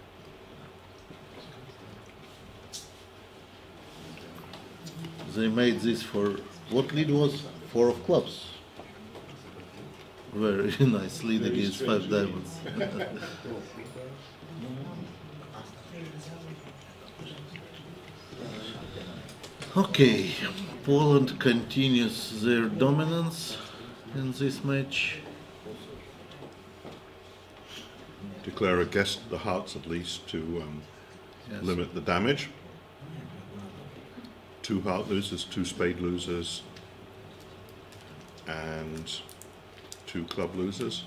They made this for what lead was? 4 of clubs. Very nice lead Very against strange 5 lead. diamonds. Okay, Poland continues their dominance in this match. Declare against the hearts at least to Yes. limit the damage. 2 heart losers, 2 spade losers, and 2 club losers.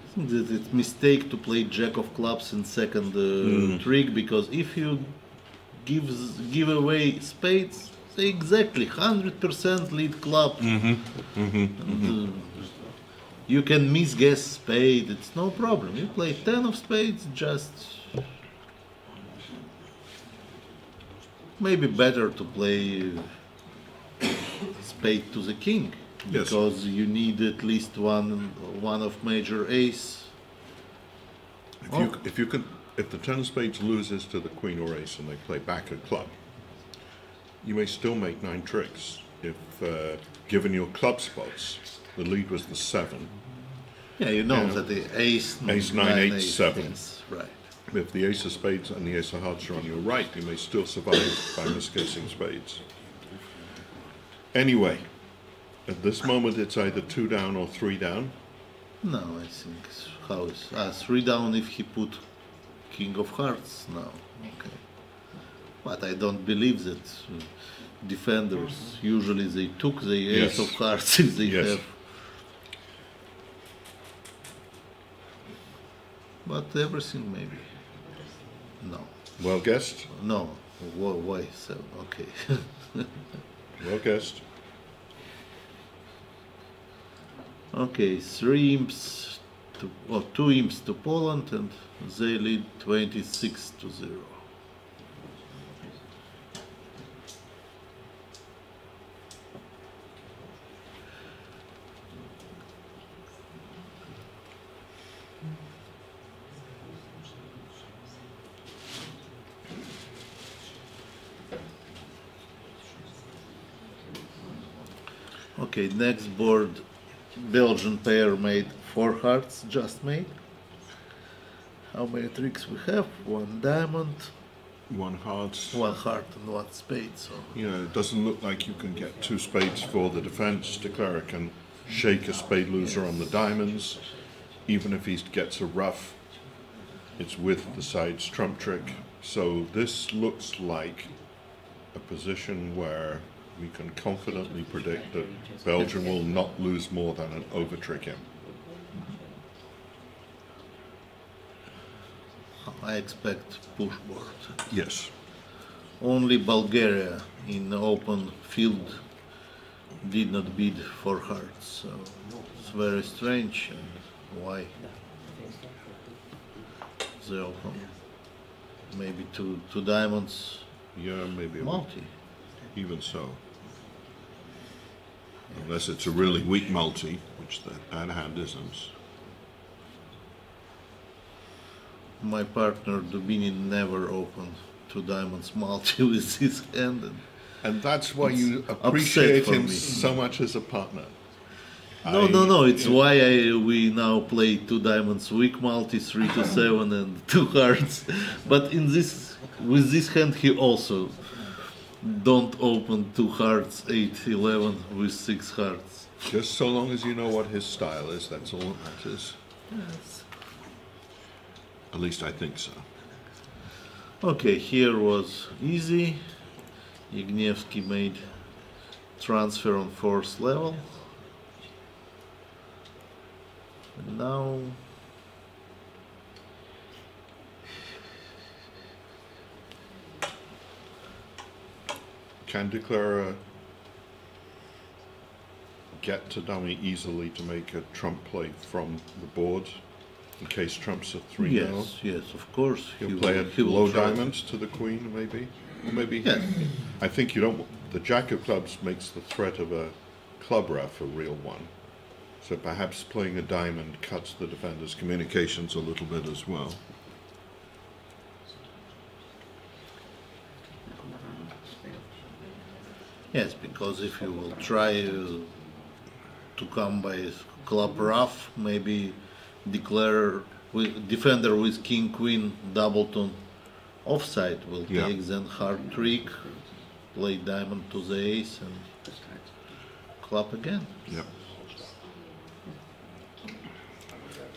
I think that it's mistake to play Jack of clubs in second trick, because if you give away spades, they exactly 100% lead club. And, you can misguess spade, it's no problem. You play 10 of spades, just maybe better to play spade to the king. Yes. Because you need at least one of major ace. If the 10 of spades loses to the queen or ace and they play back a club, you may still make 9 tricks. If given your club spots, the lead was the 7. Yeah, you know Yeah. that the ace, Ace, 9, 8, 7. Yes, right. If the ace of spades and the ace of hearts are on your right, you may still survive by misguessing spades. Anyway, at this moment it's either 2 down or 3 down. No, I think how is 3 down if he put king of hearts. No, okay. But I don't believe that defenders usually they took the ace Yes. of hearts if they Yes. have. But everything maybe. No, Well guessed. no. Why 7? Okay. Well guessed. Okay, 3 imps to, or 2 imps to Poland, and they lead 26-0. Okay, next board, Belgian pair made 4 hearts, just made. How many tricks we have? 1 diamond, 1 heart. 1 heart and 1 spade, so You know, it doesn't look like you can get 2 spades for the defense. Declare can shake a spade loser on the diamonds. Even if he gets a ruff, it's with the side's trump trick. So this looks like a position where we can confidently predict that Belgium will not lose more than an over trick him. I expect push board. Yes. Only Bulgaria in the open field did not bid for hearts, so it's very strange. And why? They open maybe two diamonds Yeah, maybe multi. even so. Unless it's a really weak multi, which that hand isn't. My partner Dubinin never opened 2 diamonds multi with his hand. And that's why you It's appreciate upset for him me. so much as a partner. No. It's why we now play 2 diamonds weak multi, 3 to 7, and 2 hearts. But with this hand, he also don't open 2 hearts, 8, 11 with 6 hearts. Just so long as you know what his style is, that's all that matters. Yes. At least I think so. Okay, here was easy. Ignievsky made transfer on 4th level. And now Can declare a get to dummy easily to make a trump play from the board in case trump's a 3-0. yes, yes, of course. He'll play he a will low try. diamonds to the queen, maybe. Or maybe. Yes. I think you don't. The jack of clubs makes the threat of a club ref a real one. So perhaps playing a diamond cuts the defender's communications a little bit as well. Yes, because if you will try to come by club rough, maybe declare with defender with king queen doubleton offside will Yeah. take then hard trick, play diamond to the ace and club again. Yep.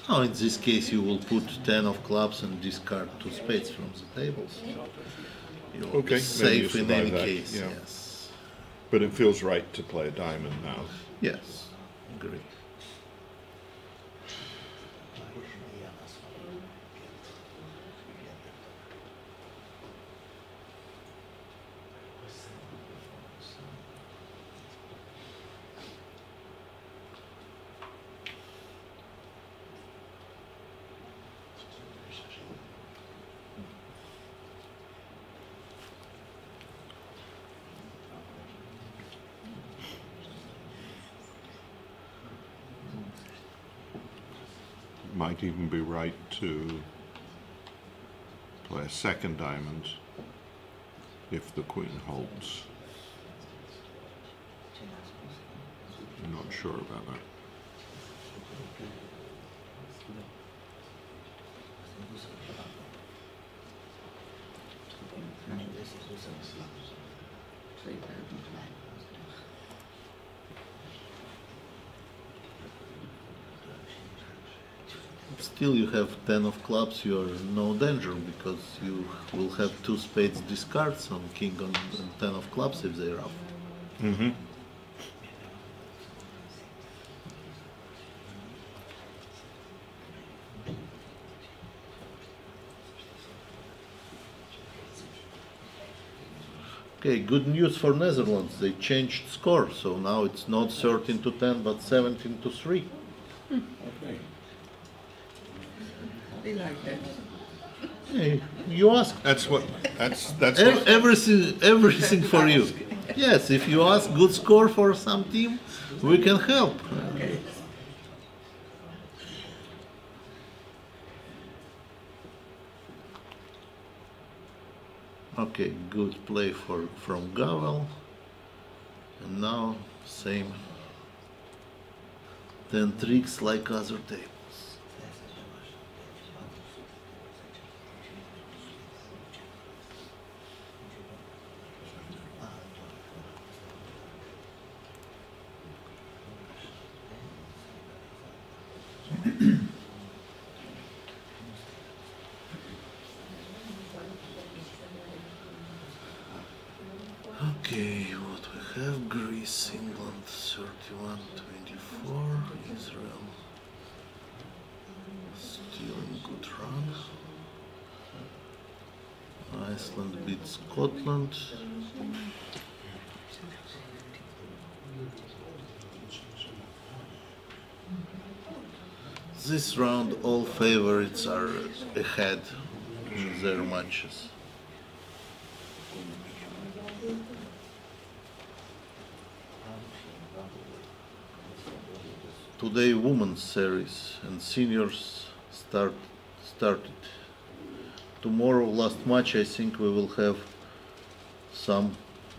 Now in this case you will put 10 of clubs and discard 2 spades from the tables. You will Okay, be maybe you safe in survive any that, case. yeah. Yes. But it feels right to play a diamond now. Yes. Agree. Might even be right to play a second diamond if the queen holds. I'm not sure about that. Still you have 10 of clubs, you are in no danger because you will have 2 spades discards on king and 10 of clubs if they rough. Mm-hmm. Okay, good news for Netherlands, they changed score, so now it's not 13-10 but 17-3. Okay. They like that. Hey, you ask. That's what. That's what. Everything for you. Yes, if you ask good score for some team, we can help. Okay. Okay, good play from Gavel. And now same 10 tricks like other tables. Okay, what we have, Greece, England, 31-24, Israel, still in good run, Iceland beats Scotland, this round all favorites are ahead in their matches. Today women's series and seniors started. Tomorrow last match I think we will have some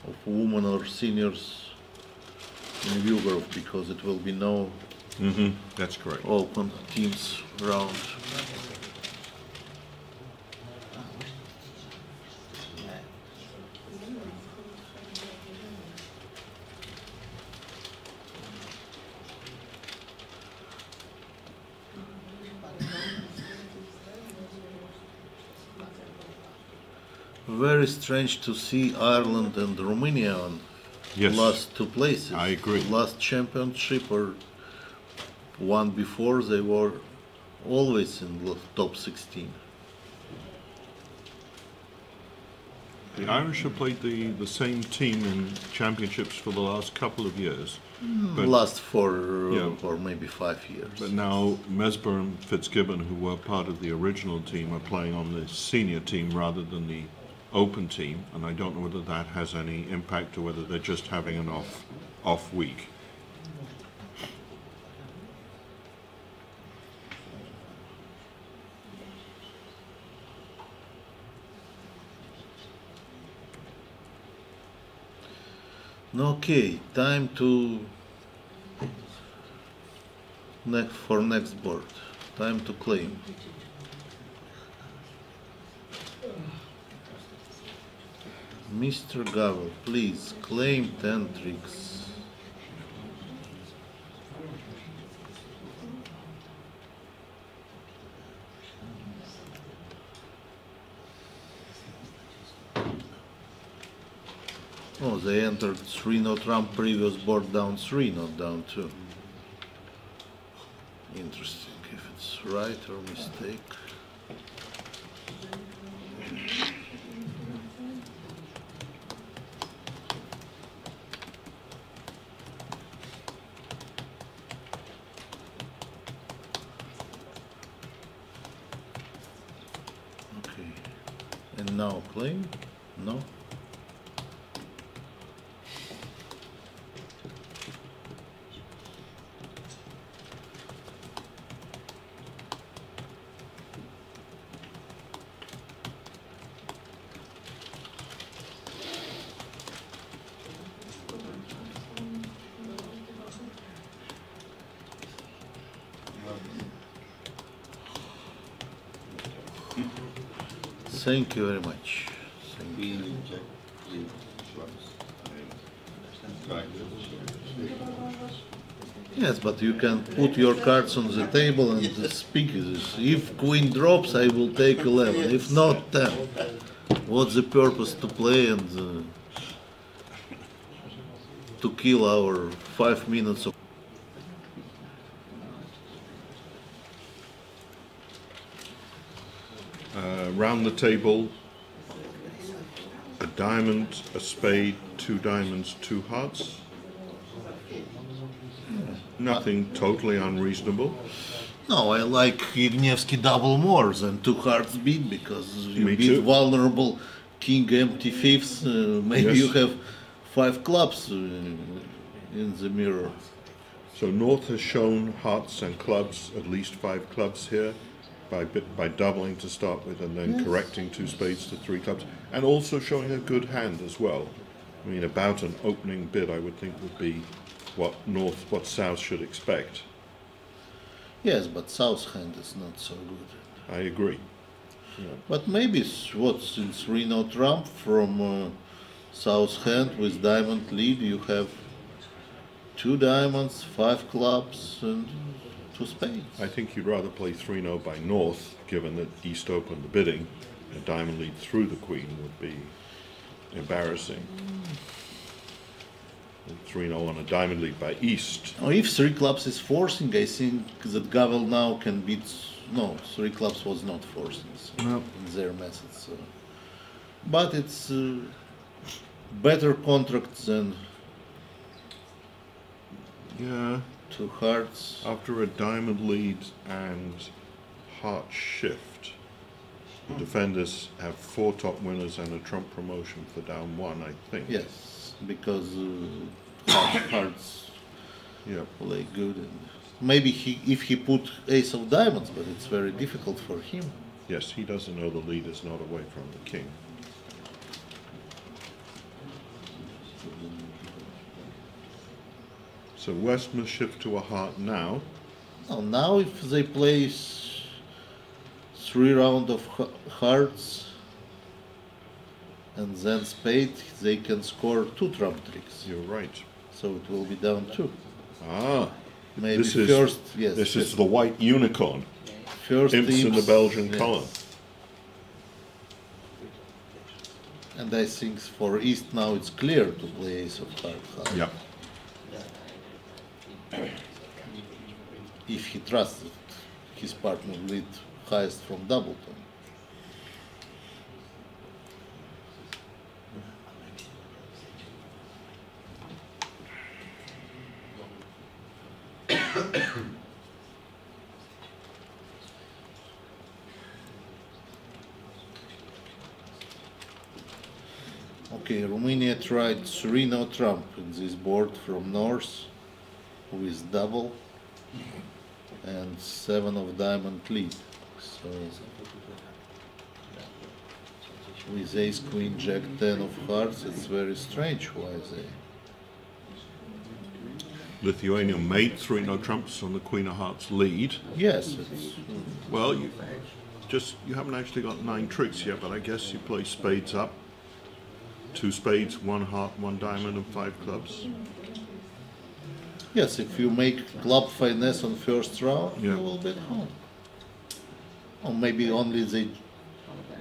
of women or seniors in Vyugrov because it will be no Mm-hmm. That's correct. open teams round. very strange to see Ireland and Romania on Yes, last two places. I agree. Last championship or one before, they were always in the top 16. The Irish have played the same team in championships for the last couple of years. But, Last 4 Yeah. or maybe 5 years. but now Mesbah and Fitzgibbon, who were part of the original team, are playing on the senior team rather than the open team, and I don't know whether that has any impact or whether they're just having an off week. Okay, time to next board. Time to claim. Mr. Gavel, please claim 10 tricks. Oh, they entered 3-no trump, previous board down 3, not down 2. Interesting, if it's right or mistake. Okay, and now claim? No? Thank you very much. Thank you. Yes, but you can put your cards on the table and speak this. If queen drops, I will take 11. If not, 10. What's the purpose to play and to kill our 5 minutes of... Round the table, a diamond, a spade, 2 diamonds, 2 hearts. Nothing totally unreasonable. No, I like Ignievsky double more than 2 hearts beat, because you Me beat too. vulnerable king empty fifths. Maybe Yes. you have 5 clubs in the mirror. So North has shown hearts and clubs, at least 5 clubs here, by doubling to start with and then correcting 2 spades to 3 clubs, and also showing a good hand as well. I mean, about an opening bid, I would think, would be what South should expect. Yes, but South hand is not so good. I agree. But maybe since 3-no trump from South hand with diamond lead, you have 2 diamonds, 5 clubs, and 2 spades. I think you'd rather play 3-0 by North, given that East opened the bidding. A diamond lead through the queen would be embarrassing. 3-0 on a diamond lead by East. Oh, if 3 clubs is forcing, I think that Gavel now can beat... No, 3 clubs was not forcing No. in their methods. But it's better contract than Yeah, 2 hearts. after a diamond lead and heart shift, the defenders have 4 top winners and a trump promotion for down 1, I think. Yes, because hearts Yeah. play good. And maybe if he put ace of diamonds, but it's very difficult for him. Yes, he doesn't know the lead is not away from the king. So West must shift to a heart now. Now if they play 3 rounds of hearts and then spade, they can score 2 trump tricks. You're right. So it will be down 2. Ah, Maybe this is first, yes. this is the white unicorn. First Imps in the imps, Belgian yes. column. And I think for East now it's clear to play ace of heart. Yeah. If he trusts that his partner lead highest from double tone. Okay, Romania tried 3-no trump in this board from north with double and 7 of diamond lead. So with ace, queen, jack, 10 of hearts, it's very strange why they... Lithuania made 3-no trumps on the Queen of Hearts lead. Yes, it's... Well, you haven't actually got 9 tricks yet, but I guess you play spades up. 2 spades, 1 heart, 1 diamond, and 5 clubs. Yes, if you make club finesse on first round, Yeah. you will be at home. Or maybe only they...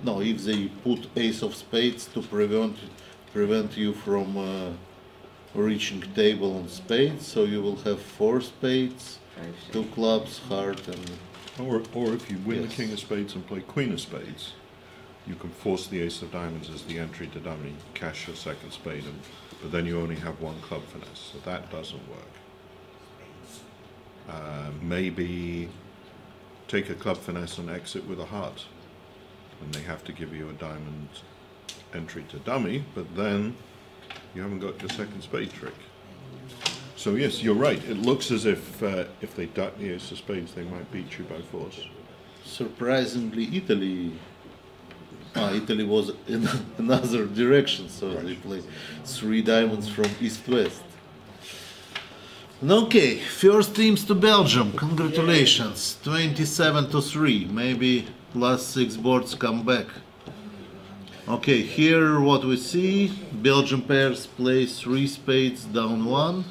No, if they put ace of spades to prevent you from reaching table on spades, so you will have 4 spades, 2 clubs, heart, and... Or if you win Yes. the King of Spades and play Queen of Spades, you can force the Ace of Diamonds as the entry to dummy, cash your second spade, but then you only have 1 club finesse, so that doesn't work. Maybe take a club finesse and exit with a heart, and they have to give you a diamond entry to dummy, but then you haven't got your second spade trick. So yes, you're right. It looks as if they duck the Ace of Spades, they might beat you by force. Surprisingly, Italy was in another direction, so they play 3 diamonds from east-west. Okay, first teams to Belgium, congratulations, 27-3, maybe last 6 boards come back. Okay, here what we see, Belgium pairs play 3 spades down 1.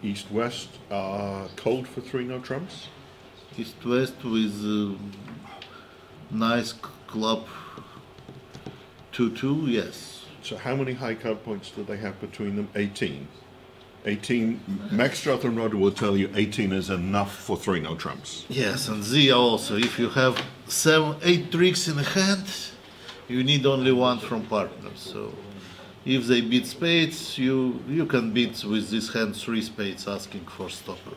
East-West are cold for 3-no trumps. East-West with nice club 2-2, yes. So how many high card points do they have between them? 18. 18, Max Strothenroder will tell you 18 is enough for 3-no trumps. Yes, and Zia also, if you have 8 tricks in hand, you need only 1 from partners. So if they beat spades, you can beat with this hand 3 spades asking for stopper.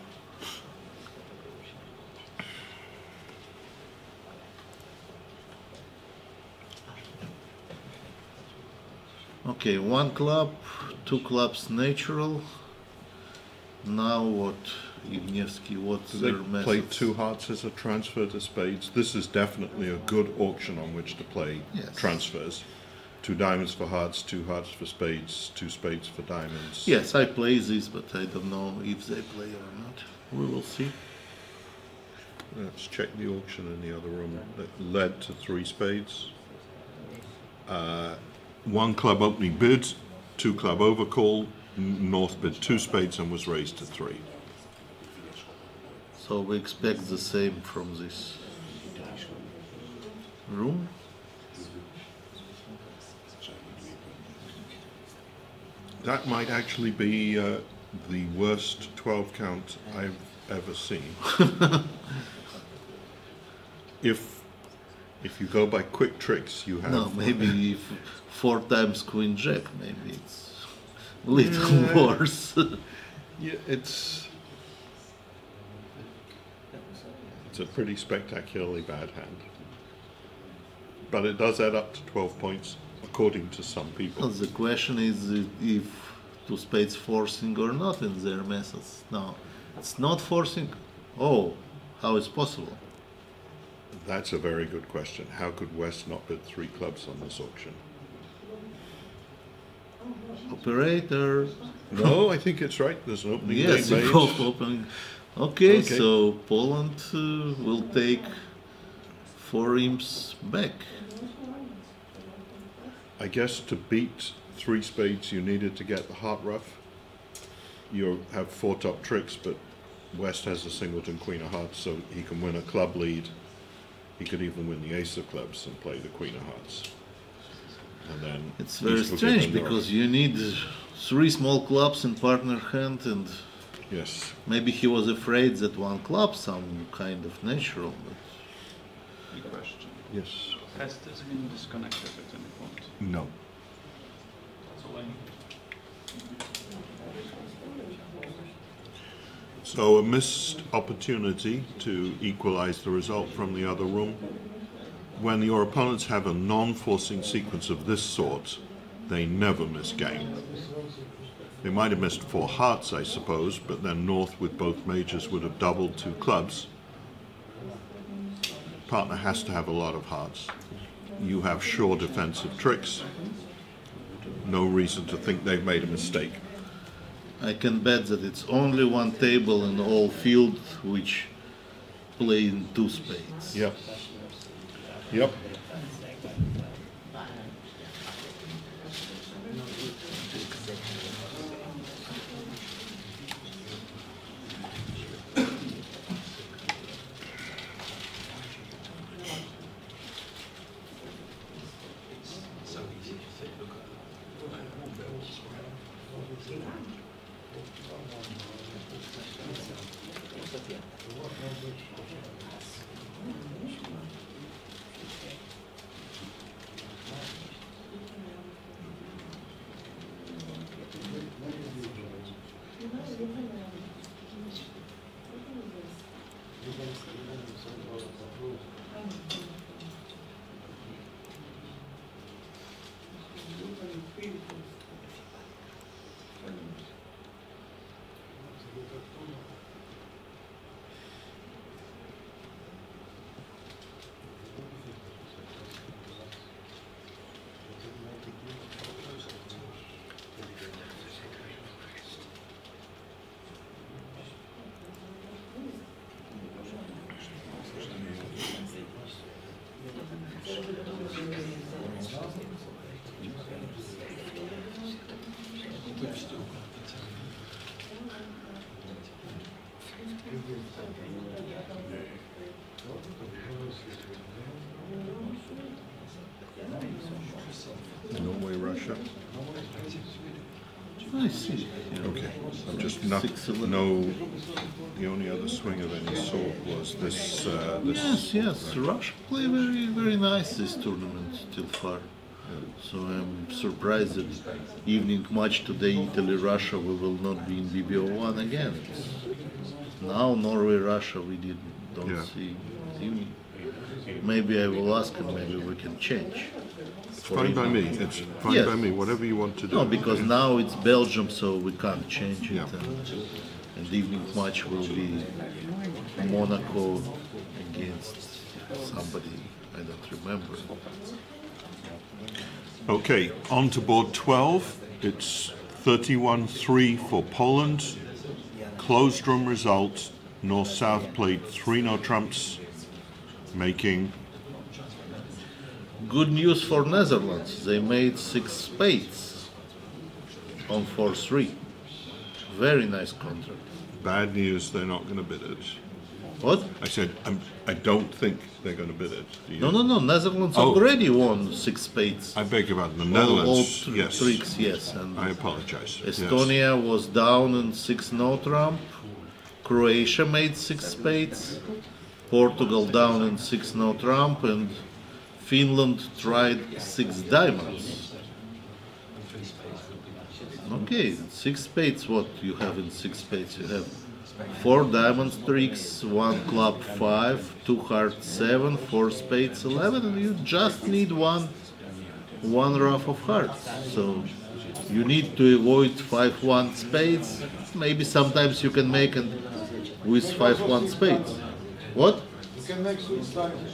Okay, 1 club, 2 clubs natural. Now what, Ignievsky, what's So they their message? play 2 hearts as a transfer to spades. This is definitely a good auction on which to play Yes. transfers. 2 diamonds for hearts, 2 hearts for spades, 2 spades for diamonds. Yes, I play this, but I don't know if they play or not. We will see. Let's check the auction in the other room that led to 3 spades. 1 club opening bid, 2 club overcall, North bid 2 spades and was raised to 3. So we expect the same from this room. That might actually be the worst 12 count I've ever seen. If you go by quick tricks, you have... No, maybe if 4 times Queen Jack, maybe it's a little worse. Yeah, it's a pretty spectacularly bad hand. But it does add up to 12 points, according to some people. The question is if 2 spades forcing or not in their methods. No, it's not forcing. Oh, how is possible? That's a very good question. How could West not bid 3 clubs on this auction? Operator. No, I think it's right. There's an opening Yes, late both made. opening. Okay, Okay. so Poland will take 4 imps back. I guess to beat 3 spades, you needed to get the heart ruff. You have 4 top tricks, but West has a singleton Queen of Hearts, so he can win a club lead. He could even win the Ace of Clubs and play the Queen of Hearts. and then It's very East will strange take the north. because you need 3 small clubs in partner hand, and Yes. maybe he was afraid that one club some kind of natural. But Big question. Yes. Has this been disconnected at any point? No. So a missed opportunity to equalize the result from the other room. When your opponents have a non-forcing sequence of this sort, they never miss game. They might have missed 4 hearts, I suppose, but then North with both majors would have doubled 2 clubs. Partner has to have a lot of hearts. You have sure defensive tricks. No reason to think they've made a mistake. I can bet that it's only one table in the whole field which play in 2 spades. Yep. Yep. Norway, Russia. I see. Yeah. Okay. I'm just not. 6-11. No. The only other swing of any sort was this. Yes, yes. Russia play very, very nice this tournament till far. So I'm surprised that evening match today, Italy-Russia, we will not be in BBO1 again. Now Norway-Russia we don't Yeah. see evening. Maybe I will ask and maybe we can change. It's fine by me. It's fine Yes. by me. Whatever you want to do. No, because now it's Belgium, so we can't change it. Yeah. And the evening match will be Monaco against somebody I don't remember. Okay, on to board 12. It's 31-3 for Poland. Closed room result. North-South played 3 no trumps, making Good news for Netherlands. They made 6 spades on 4-3. Very nice contract. bad news. They're not going to bid it. What? I said I don't think they're going to bid it. Do you? No. Netherlands Oh. already won 6 spades. I beg your pardon. The All Netherlands. Yes. tricks, yes. And I apologize. Yes. Estonia was down in 6 no trump. Croatia made 6 spades. Portugal down in 6 no trump, and Finland tried 6 diamonds. Okay, 6 spades. What you have in 6 spades? You have 4 diamond tricks, 1 club 5, 2 heart 7, 4 spades 11, and you just need one rough of hearts. So you need to avoid 5-1 spades. Maybe sometimes you can make it with 5-1 spades. What? You can make 6 diamonds.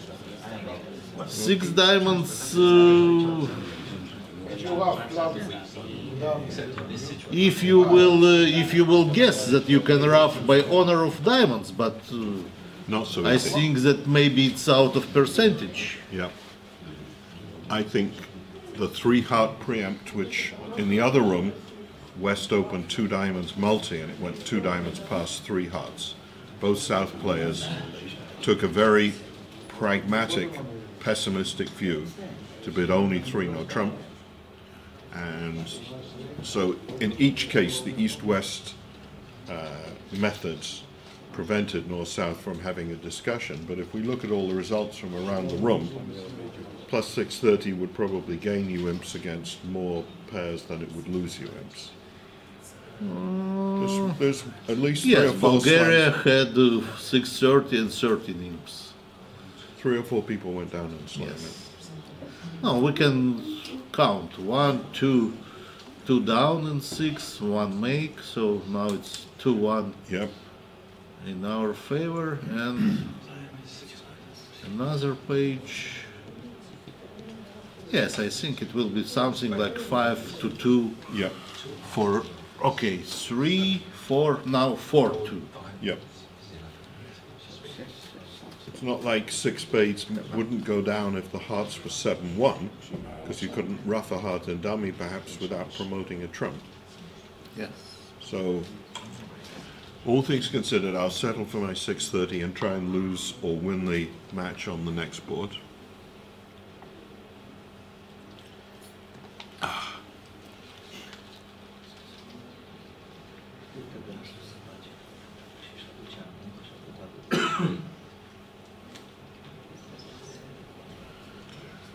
6 diamonds. You have club down. If you will guess that you can rough by honor of diamonds, but Not so I easy. think that maybe it's out of percentage. Yeah. I think the 3 heart preempt, which in the other room, West opened 2 diamonds multi, and it went 2 diamonds past 3 hearts. Both South players took a very pragmatic, pessimistic view to bid only 3 no trump, And so in each case, the east-west methods prevented north-south from having a discussion. But if we look at all the results from around the room, plus 630 would probably gain you imps against more pairs than it would lose you imps. There's at least three Yes, or four Bulgaria slams. had 630 and 13 imps. 3 or 4 people went down and slammed Yes. it. No, we can count 1, 2, 2 down and 6, 1 make. So now it's 2-1 Yep. in our favor, and another page. Yes, I think it will be something like 5-2 Yep. for, okay, 3, 4, now 4-2. Yep. It's not like 6 spades wouldn't go down if the hearts were 7-1, because you couldn't ruff a heart and dummy perhaps without promoting a trump. Yes. So, all things considered, I'll settle for my 630 and try and lose or win the match on the next board.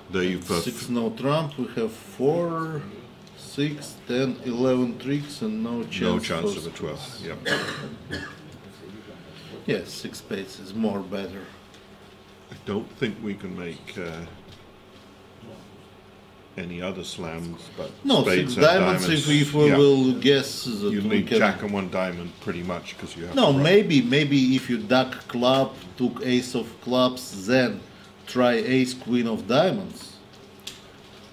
They've 6 no trump, we have 4, 6, 10, 11 tricks and no chance. no chance for of a 12. Yep. Yes, 6 spades is more better. I don't think we can make any other slams, but No, spades 6 and diamonds, if we yeah. will guess that You we need can... jack and 1 diamond pretty much because you have No, to run. maybe if you duck club, took ace of clubs, then try ace queen of diamonds.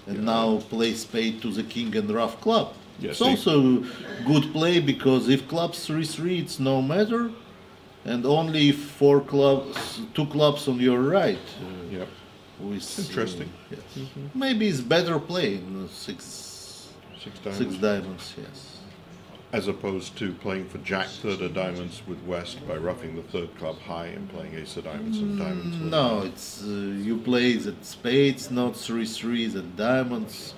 And now play spade to the king and rough club. Yes, It's also good play because if clubs 3-3, it's no matter. And only if 4 clubs, 2 clubs on your right. Yep. With, Interesting. Yes. Maybe it's better play in 6 6 diamonds. 6 diamonds, yes. As opposed to playing for jack third of diamonds with west by roughing the 3rd club high and playing ace of diamonds and diamonds with No, it's you play the spades, not 3-3, the diamonds,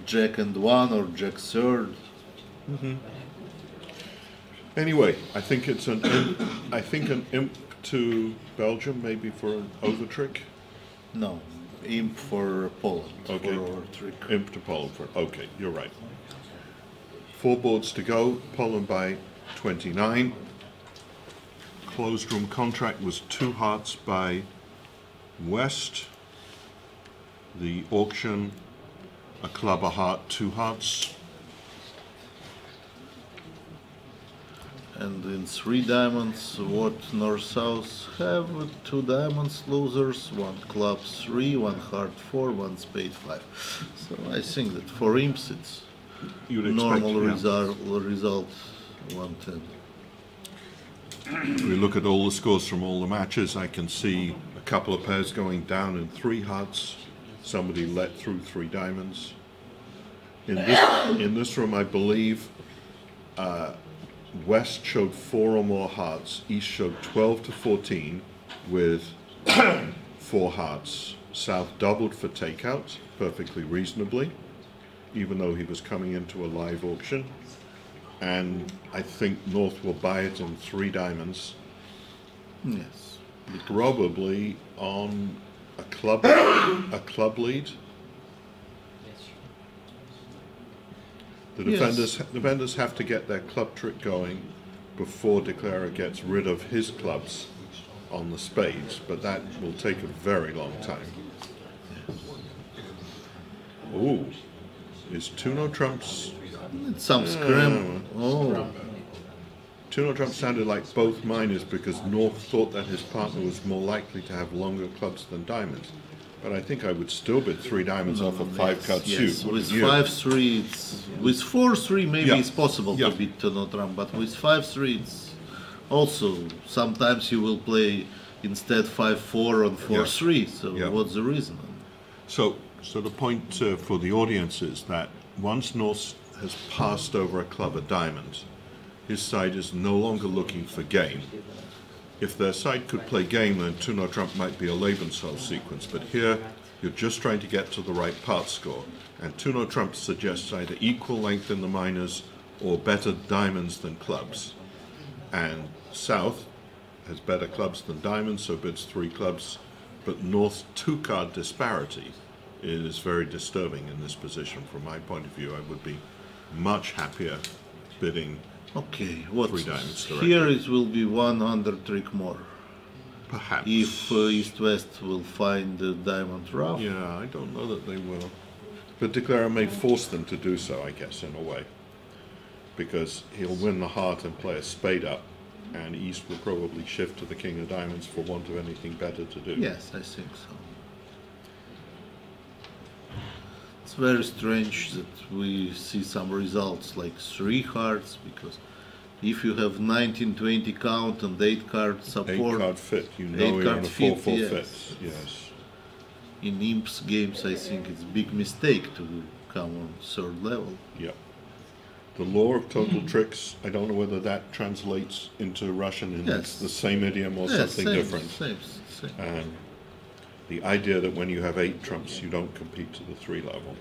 jack and 1 or jack third. Anyway, I think it's an imp to Belgium maybe for an over trick. No, imp for Poland. Okay. For our trick. Imp to Poland for okay, you're right. 4 boards to go, Poland by 29. Closed room contract was 2 hearts by West. The auction, a club, a heart, 2 hearts. And in 3 diamonds, what north-south have? 2 diamonds losers, 1 club 3, 1 heart 4, 1 spade 5. So I think that for imps it's You'd expect, normal yeah. result 110. If we look at all the scores from all the matches, I can see a couple of pairs going down in 3 hearts. Somebody let through 3 diamonds. In this room, I believe West showed 4 or more hearts. East showed 12 to 14 with 4 hearts. South doubled for takeout, perfectly reasonably, even though he was coming into a live auction. And I think North will buy it in 3 diamonds, Yes. probably on a club lead. The defenders have to get their club trick going before declarer gets rid of his clubs on the spades, but that will take a very long time. Ooh, is 2 no trumps? It's some scram. Oh, 2 no trumps sounded like both minors because North thought that his partner was more likely to have longer clubs than diamonds. But I think I would still bid 3 diamonds off a 5-card yes. suit. With wouldn't you? 5-3, it's with 4-3 maybe Yeah. it's possible Yeah. to beat Tonotram, but with 5-3 it's also sometimes you will play instead 5-4 on 4-3. So Yeah. what's the reason? So the point for the audience is that once North has passed over a club of diamonds, his side is no longer looking for game. If their side could play game, then 2-no trump might be a Lebenshof sequence, but here you're just trying to get to the right part score, and 2-no trump suggests either equal length in the minors or better diamonds than clubs. And South has better clubs than diamonds, so bids 3 clubs, but North's 2-card disparity is very disturbing in this position. From my point of view, I would be much happier bidding Okay, what 3 diamonds directly. here it will be 100 trick more. Perhaps. If East-West will find the diamond rough. Yeah, I don't know that they will. But Declarer may force them to do so, I guess, in a way. Because he'll win the heart and play a spade up, and East will probably shift to the king of diamonds for want of anything better to do. Yes, I think so. It's very strange that we see some results like 3 hearts, because if you have 19-20 count and 8-card support, 8-card fit, you know you're on a 4-4 fit. Yes. In imps games I think it's a big mistake to come on 3rd level. Yep. The law of total tricks, I don't know whether that translates into Russian and Yes. it's the same idiom or Yes, something same, different. Same. The idea that when you have 8 trumps, you don't compete to the 3 level.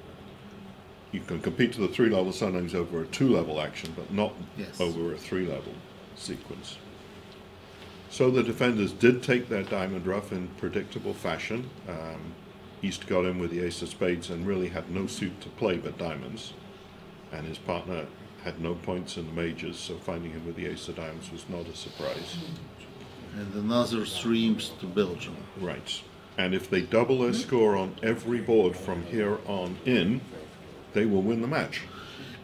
You can compete to the 3 level sometimes over a 2 level action, but not Yes. over a 3 level sequence. So the defenders did take their diamond rough in predictable fashion. East got in with the ace of spades and really had no suit to play but diamonds. And his partner had no points in the majors, so finding him with the ace of diamonds was not a surprise. And another 3 imps to Belgium. Right. And if they double their score on every board from here on in, they will win the match.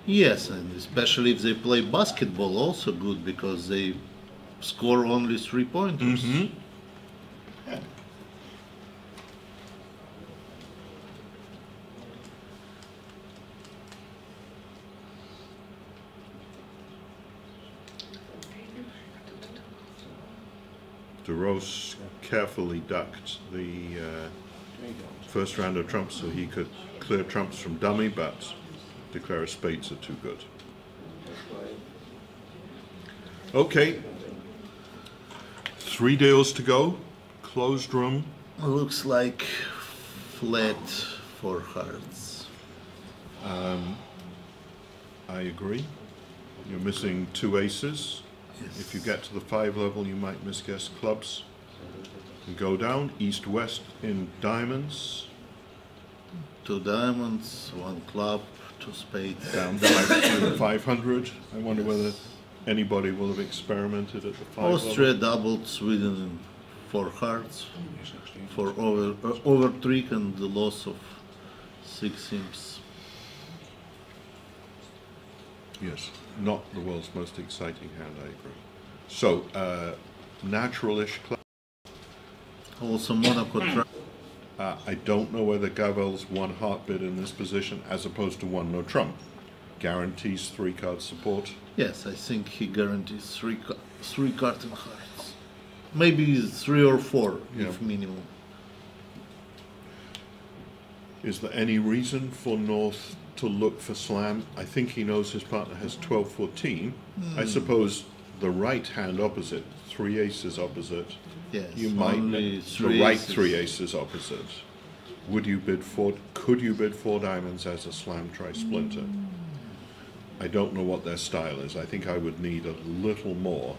Yes, and especially if they play basketball, also good, because they score only 3 pointers. DeRose carefully ducked the first round of trumps so he could clear trumps from dummy, but Declarer spades are too good. Okay. 3 deals to go. Closed room. Looks like flat 4 hearts. I agree. You're missing 2 aces. Yes. If you get to the 5 level, you might misguess clubs. And go down, east-west in diamonds. 2 diamonds, 1 club, 2 spades. Down 500. I wonder whether anybody will have experimented at the 5 Austria level. doubled Sweden in 4 hearts for over trick and the loss of 6 imps. Yes, not the world's most exciting hand, I agree. So, natural-ish club. Also Monaco I don't know whether Gavel's 1 heart bid in this position, as opposed to 1 no trump, guarantees 3-card support. Yes, I think he guarantees 3 card and hearts. Maybe 3 or 4 Yeah. if minimum. Is there any reason for North to look for slam? I think he knows his partner has 12-14. I suppose the right hand opposite, 3 aces opposite, Yes, you might only the 3 right aces. 3 aces opposite. Would you bid 4? Could you bid 4 diamonds as a slam try splinter? I don't know what their style is. I think I would need a little more.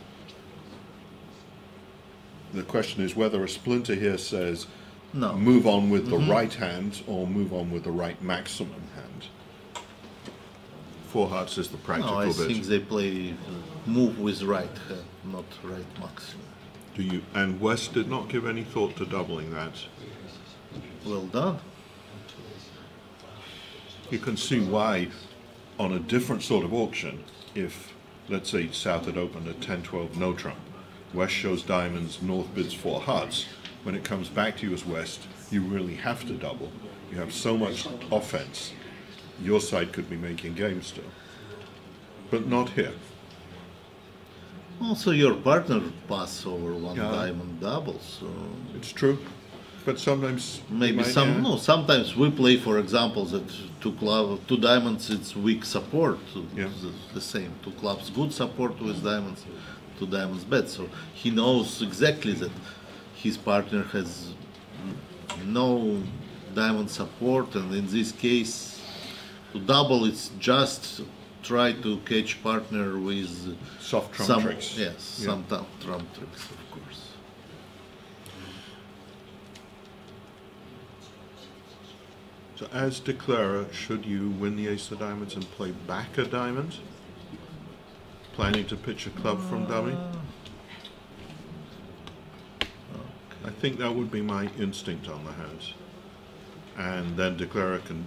The question is whether a splinter here says No. move on with the right hand or move on with the right maximum hand. 4 hearts is the practical No, I bit. think they play move with right hand, not right maximum. Do you? And West did not give any thought to doubling that. Well done. You can see why, on a different sort of auction, if, let's say, South had opened a 10-12 no trump, West shows diamonds, North bids 4 hearts. When it comes back to you as West, you really have to double. You have so much offense. Your side could be making game still. But not here. Also, your partner pass over 1 Yeah. diamond double, so It's true. But sometimes... maybe might, some yeah. no. Sometimes we play, for example, that 2 diamonds it's weak support. Yeah. The same 2 clubs good support with diamonds. two diamonds bet. So he knows exactly that his partner has no diamond support, and in this case, to double, it's just try to catch partner with Soft trump some tricks. yes, Yeah. some trump tricks, of course. So as declarer, should you win the ace of diamonds and play back a diamond? Planning to pitch a club from dummy? I think that would be my instinct on the hands. And then declarer can,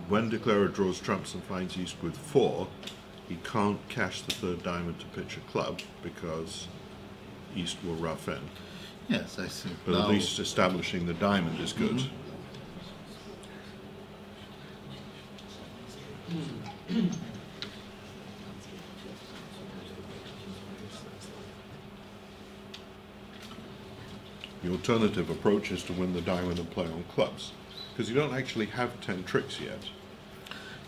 when declarer draws trumps and finds east with 4, he can't cash the third diamond to pitch a club because east will rough in. Yes, I think But now at least establishing the diamond is good. The alternative approach is to win the diamond and play on clubs, because you don't actually have 10 tricks yet.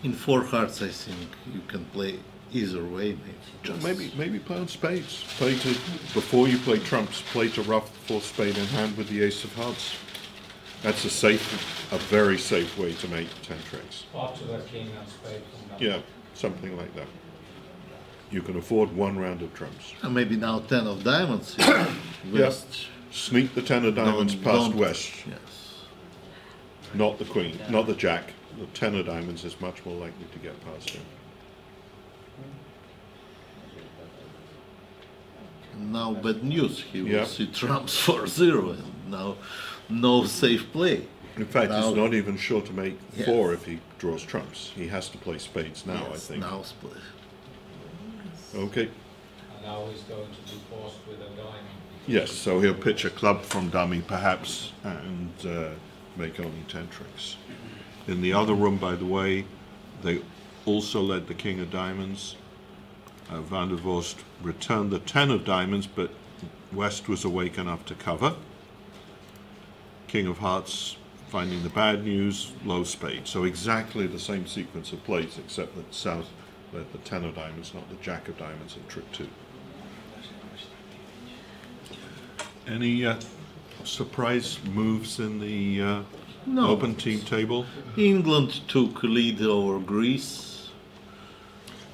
in 4 hearts, I think you can play either way. Maybe play on spades. Play to, before you play trumps, play to rough the 4th spade in hand with the ace of hearts. That's a very safe way to make 10 tricks. After the king and spade from down. Yeah, something like that. You can afford 1 round of trumps. And maybe now 10 of diamonds. West. Sneak the 10 of diamonds past west. Yes. Not the queen, not the jack. The 10 of diamonds is much more likely to get past him. And now bad news. He will Yeah. see trumps for 0, and now no safe play. In fact, Now- he's not even sure to make Yes. 4 if he draws trumps. He has to play spades now, I Yes, think. now split. Okay. And now he's going to be forced with a diamond. Yes, so he'll pitch a club from dummy, perhaps, and make only 10 tricks. In the other room, by the way, they also led the king of diamonds. Van der Vorst returned the 10 of diamonds, but West was awake enough to cover. King of hearts finding the bad news, low spade. So exactly the same sequence of plays, except that South led the 10 of diamonds, not the jack of diamonds in trick 2. Any surprise moves in the No. open team table? England took lead over Greece.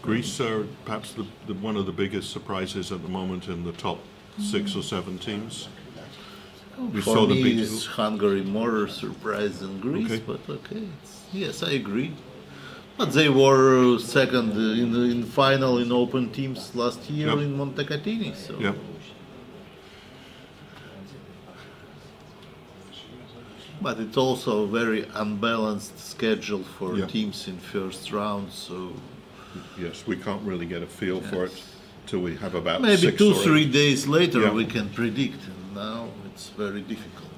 Greece are perhaps one of the biggest surprises at the moment in the top 6 or 7 teams. We For saw the me, big. is Hungary more surprised than Greece, Okay. but okay. Yes, I agree. But they were second in the final in open teams last year Yep. in Montecatini. So. Yeah. But it's also a very unbalanced schedule for Yeah. teams in first round. So Yes, we can't really get a feel for it till we have about maybe 6 2, or 3 8. days later Yeah. we can predict. And now it's very difficult.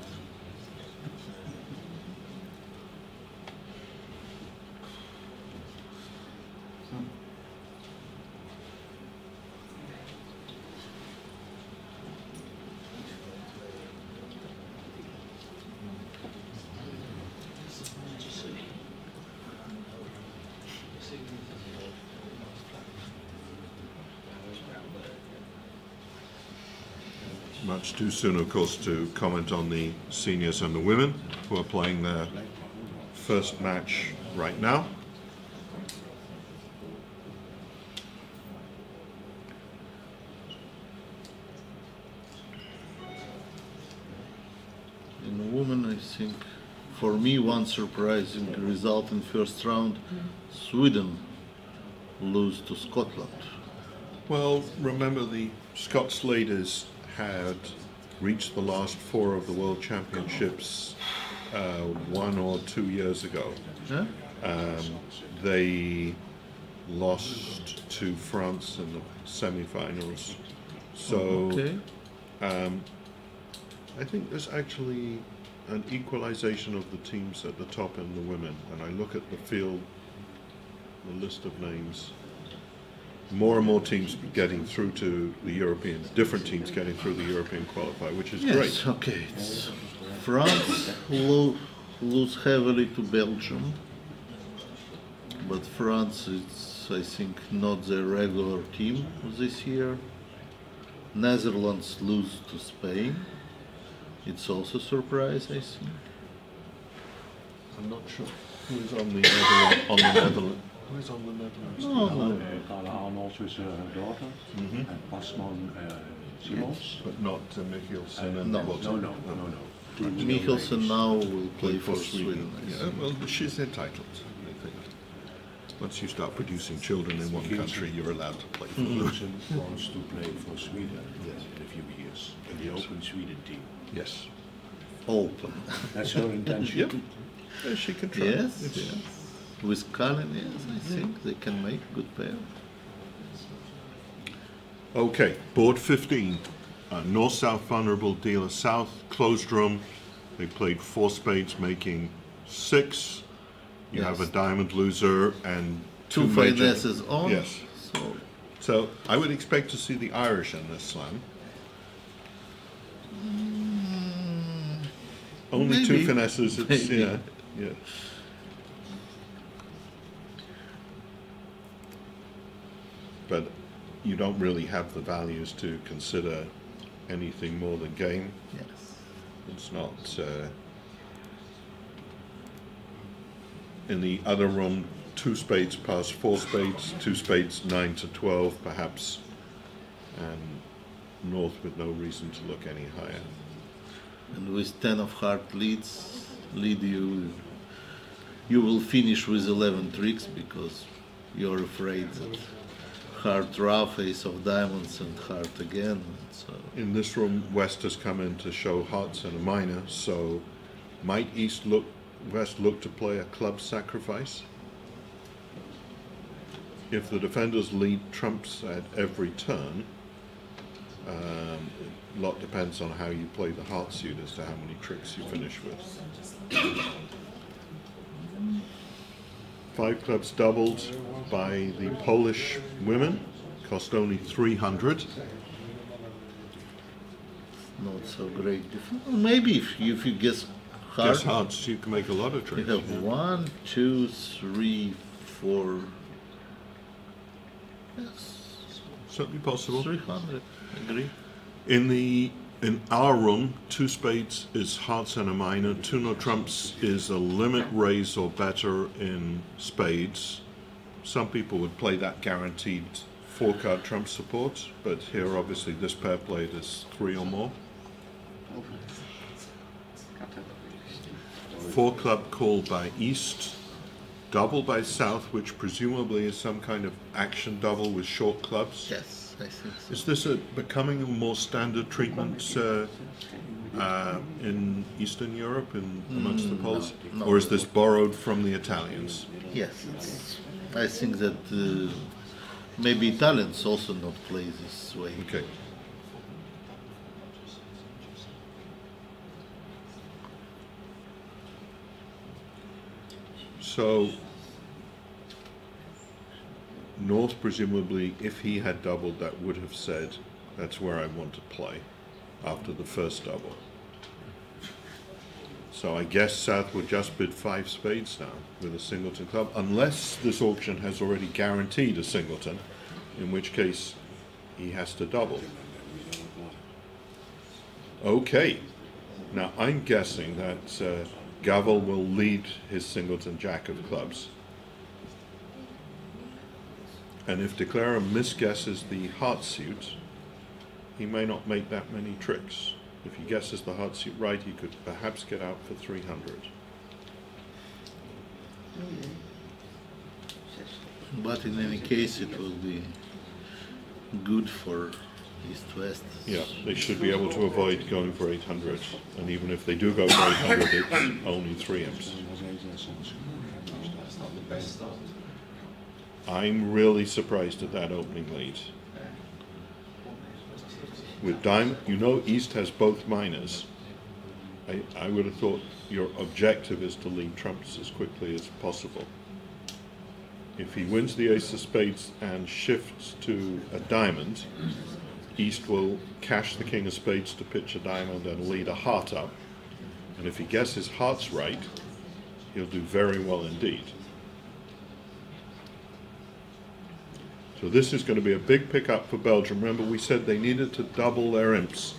Much too soon, of course, to comment on the seniors and the women who are playing their first match right now. In women, I think, for me, one surprising result in first round: Sweden lose to Scotland. Well, remember the Scots ladies had reached the last 4 of the World Championships 1 or 2 years ago. Yeah? They lost to France in the semi-finals. So Okay. I think there's actually an equalization of the teams at the top and the women. When I look at the field, the list of names, more and more teams getting through to the European, different teams getting through the European qualifier, which is Yes, great. okay. It's France lose heavily to Belgium, but France is I think, not the regular team this year. Netherlands lose to Spain. It's also a surprise, I think. I'm not sure who is on the Netherlands. Who is on the Netherlands? No, Carla Arnolds with her daughter, and Pasman Simons. But not Mikkelsen and No. Watson. Mikkelsen now will play for Sweden. I Yeah, think. well, she's entitled, I think. Once you start producing children in one country, you're allowed to play for them. Wilson wants to play for Sweden in a few years, in the Open Sweden team. Yes. Open. That's her intention. Yep. Yeah, she can try. Yes. Yeah. With Cullen, yes, I think they can make a good pair. Okay, board 15. North-South vulnerable dealer south, closed room. They played 4 spades, making 6. You have a Yes. diamond loser and Two major- finesses on. Yes. So I would expect to see the Irish in this slam. Only 2 Maybe. finesses. It's Maybe. yeah. But you don't really have the values to consider anything more than game. Yes. It's not. In the other room, 2 spades past 4 spades, 2 spades 9 to 12 perhaps, and North with no reason to look any higher. And with 10 of heart lead you will finish with 11 tricks because you're afraid that heart rough, ace of diamonds and heart again. So In this room, West has come in to show hearts and a minor, so might West look to play a club sacrifice? If the defenders lead trumps at every turn, a lot depends on how you play the heart suit as to how many tricks you finish with. 5 clubs doubled by the Polish women, cost only 300. not so great difference. Maybe if you guess hard, Guess hearts, you can make a lot of you tricks. have 1, 2, 3, 4. Yes, Certainly possible. 300. Agree. In our room, 2 spades is hearts and a minor. 2 no trumps is a limit raise or better in spades. Some people would play that guaranteed 4-card trump support, but here obviously this pair played is 3 or more. 4 club call by East, double by South, which presumably is some kind of action double with short clubs. Yes, I think so. Is this becoming a more standard treatment in Eastern Europe and amongst the Poles? no. Or is this borrowed from the Italians? Yes, I think that maybe Italians also not play this way. Okay. So, North presumably, if he had doubled, that would have said, that's where I want to play after the first double. So I guess South would just bid 5 spades now with a singleton club, unless this auction has already guaranteed a singleton, in which case he has to double. Okay, now I'm guessing that Gavel will lead his singleton jack of clubs. And if Declara misguesses the heart suit, he may not make that many tricks. If he guesses the heart suit right, he could perhaps get out for 300. But in any case, it will be good for East-West. Yeah, they should be able to avoid going for 800. And even if they do go for 800, it's only 3 imps. I'm really surprised at that opening lead. With diamond, you know East has both minors. I would have thought your objective is to lead trumps as quickly as possible. If he wins the ace of spades and shifts to a diamond, East will cash the king of spades to pitch a diamond and lead a heart up. And if he guesses hearts right, he'll do very well indeed. So this is going to be a big pickup for Belgium. Remember, we said they needed to double their imps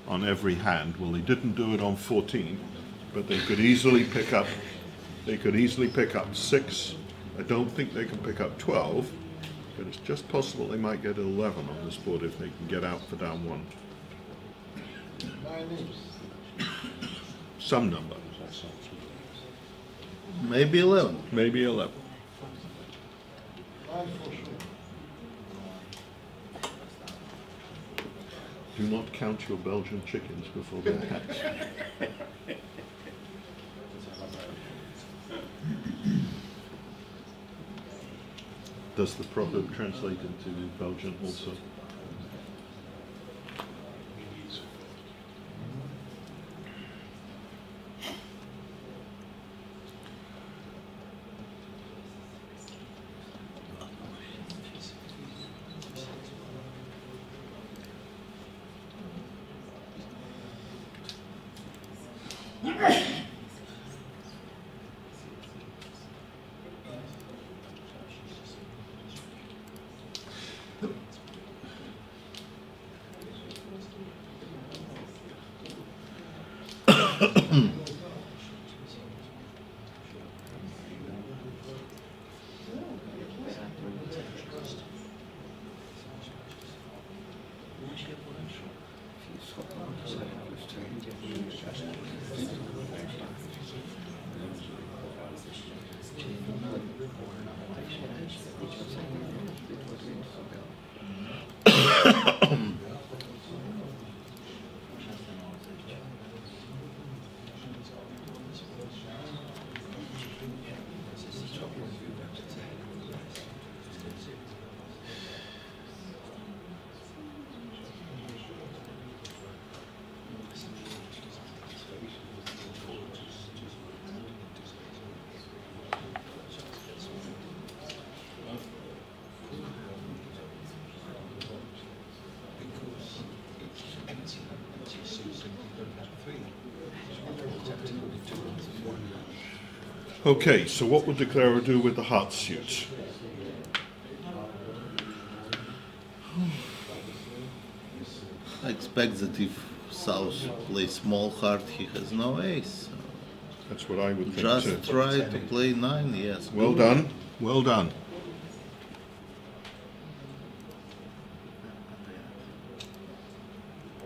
on every hand. Well, they didn't do it on 14, but they could easily pick up. They could easily pick up 6. I don't think they can pick up 12, but it's just possible they might get 11 on this board if they can get out for down 1. 9 imps. Some number, Maybe 11. maybe 11. 9 for sure. Do not count your Belgian chickens before they're hatched. Does the proverb translate into Belgian also? Okay, so what would Declarer do with the heart suit? I expect that if South plays small heart, he has no ace. That's what I would think Just too. try to play 9, yes. Well good. done, well done.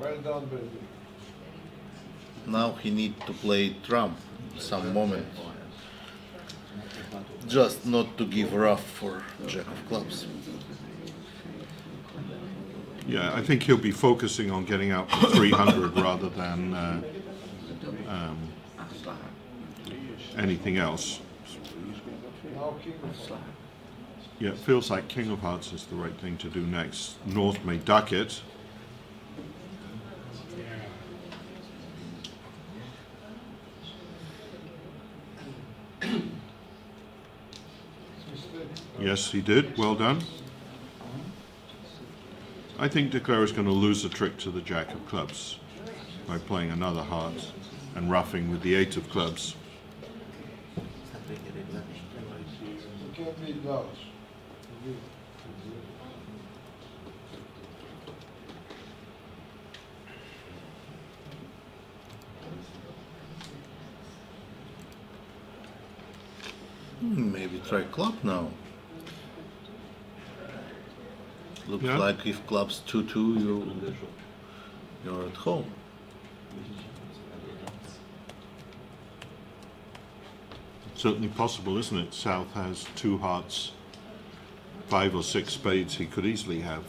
Well done, baby. Now he need to play trump some moment. Just not to give rough for Jack of Clubs. Yeah, I think he'll be focusing on getting out to 300 rather than anything else. Now king of hearts. Yeah, it feels like King of Hearts is the right thing to do next. North may duck it. Yes, he did. Well done. I think Declarer is going to lose a trick to the Jack of Clubs by playing another heart and roughing with the 8 of Clubs. You can be large. Maybe try club now. Looks Yeah. like if clubs 2-2, you're at home. Certainly possible, isn't it? South has 2 hearts, 5 or 6 spades. He could easily have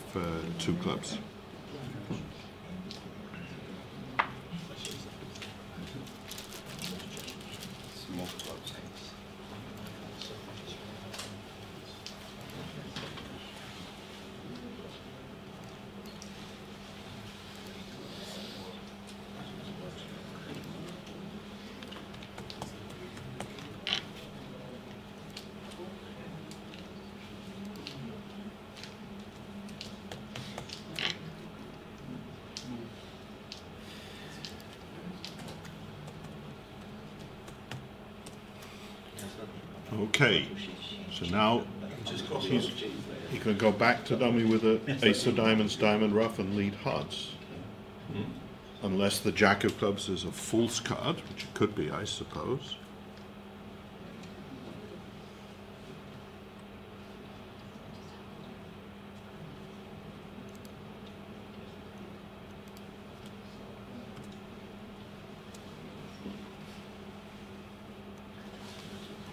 2 clubs. Small clubs. Okay, so now He can go back to dummy with a ace of diamonds, diamond rough, and lead hearts. Unless the jack of clubs is a false card, which it could be, I suppose.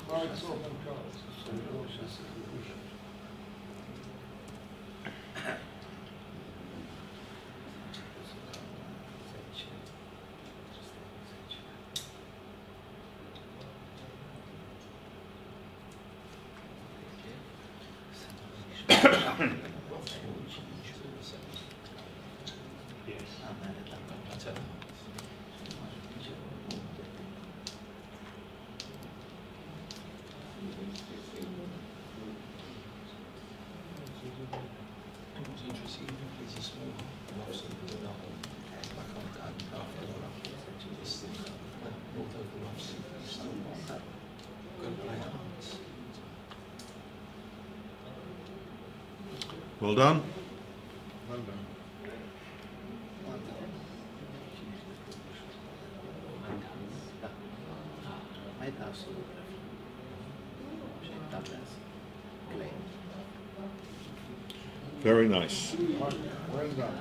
Cards, open cards. Well done. Well done. Very nice. Well done.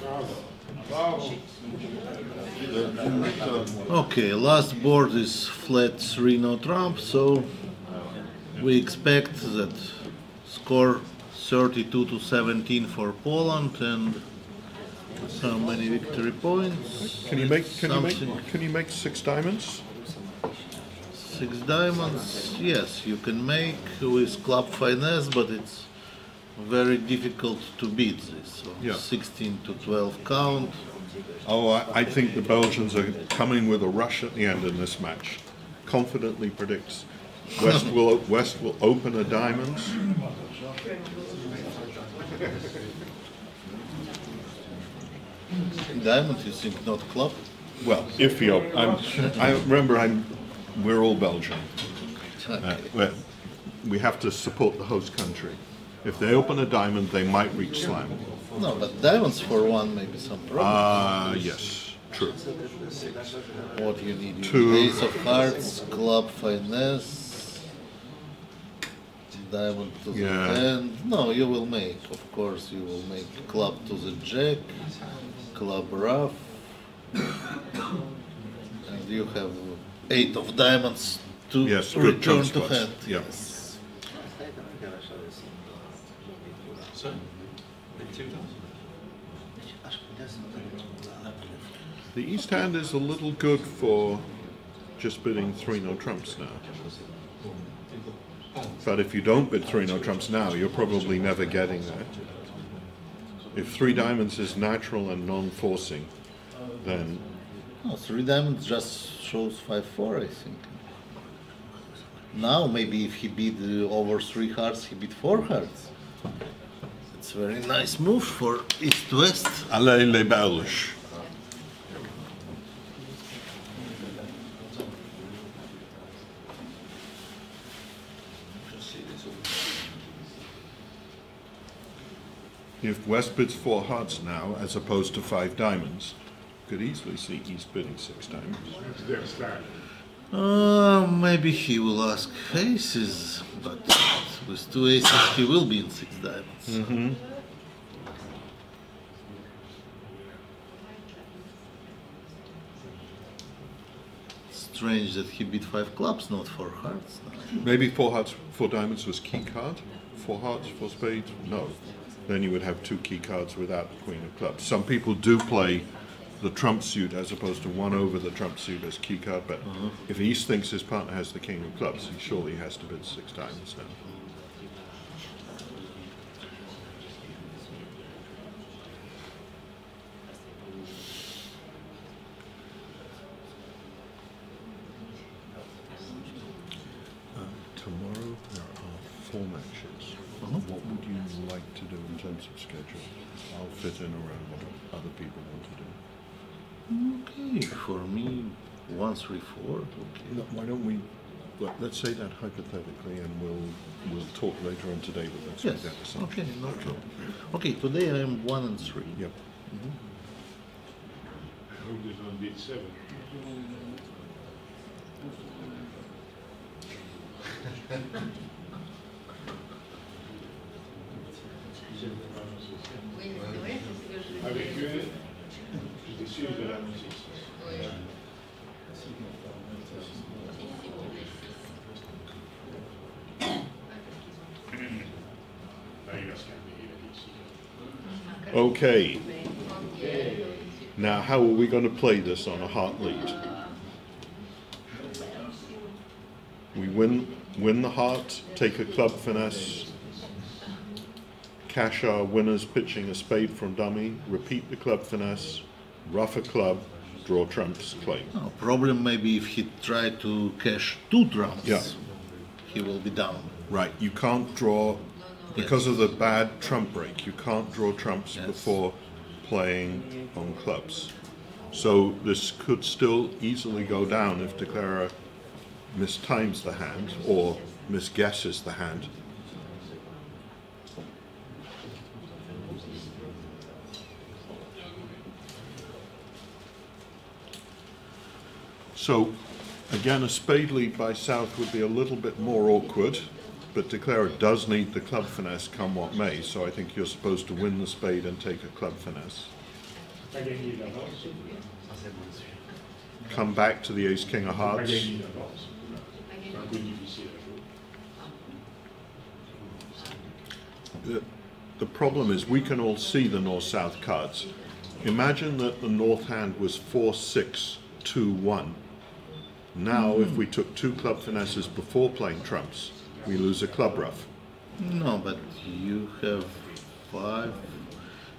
Bravo. Bravo. Okay, last board is flat 3-no trump, so we expect that score 32-17 for Poland, and how many victory points? Can you make Something. can you make 6 diamonds? 6 diamonds, yes, you can make with club finesse, but it's very difficult to beat this. So Yeah. 16-12 count. Oh, I think the Belgians are coming with a rush at the end in this match. Confidently predicts West will open a diamonds. Diamond, you think, not club? Well, if he we're all Belgian. We have to support the host country. If they open a diamond, they might reach slam. No, but diamonds for one, maybe some problem. Yes, true. What you need? Two. Ace of hearts, club finesse, diamond to the Yeah. hand. No, you will make, of course, you will make club to the jack, club rough, and you have 8 of diamonds to Yes, good return trump to spots. hand. Yeah. The East hand is a little good for just bidding 3-no trumps now. But if you don't bid 3-no trumps now, you're probably never getting that. If 3 diamonds is natural and non-forcing, then No, 3 diamonds just shows 5-4, I think. Now, maybe if he bid over 3 hearts, he bid 4 hearts. It's a very nice move for East-West. allez les Belges. If West bids 4 hearts now, as opposed to 5 diamonds, could easily see East bidding 6 diamonds. It's their style. Maybe he will ask aces, but with 2 aces he will be in 6 diamonds. Strange that he bid 5 clubs, not 4 hearts. Maybe 4 hearts, 4 diamonds was key card. 4 hearts, 4 spades, no. Then you would have 2 key cards without the queen of clubs. Some people do play the trump suit as opposed to 1 over the trump suit as key card, but if East thinks his partner has the king of clubs, he surely has to bid 6 diamonds now. Tomorrow there are 4 matches. What would you like to do in terms of schedule? I'll fit in around what other people want to do. Okay, for me, 1-3-4. Okay. Why don't we Well, let's say that hypothetically, and we'll talk later on today, but let's Yes. make that assumption. Okay, no problem. Okay, today I am 1 and 3. Yep. Rook is on d7. Avec eux, j'étais sûr de l'annoncer. Là, il va se calmer, il va dire ici. Okay. Now, how are we going to play this on a heart lead? We win the heart, take a club finesse, cash our winners pitching a spade from dummy, repeat the club finesse, ruff a club, draw trumps, claim. No, problem maybe if he try to cash 2 trumps, Yeah. he will be down. Right, you can't draw, because of the bad trump break, you can't draw trumps Yes. before playing on clubs. So this could still easily go down if declarer mistimes the hand or misguesses the hand. So again, a spade lead by South would be a little bit more awkward, but declarer does need the club finesse come what may, so I think you're supposed to win the spade and take a club finesse. Pas gagné d'avance. Come back to the ace king of Pas hearts. gagné d'avance. C'est un peu difficile à jouer. The problem is we can all see the north-south cards. Imagine that the north hand was 4-6-2-1. Now, if we took 2 club finesses before playing trumps, we lose a club ruff. No, but you have 5.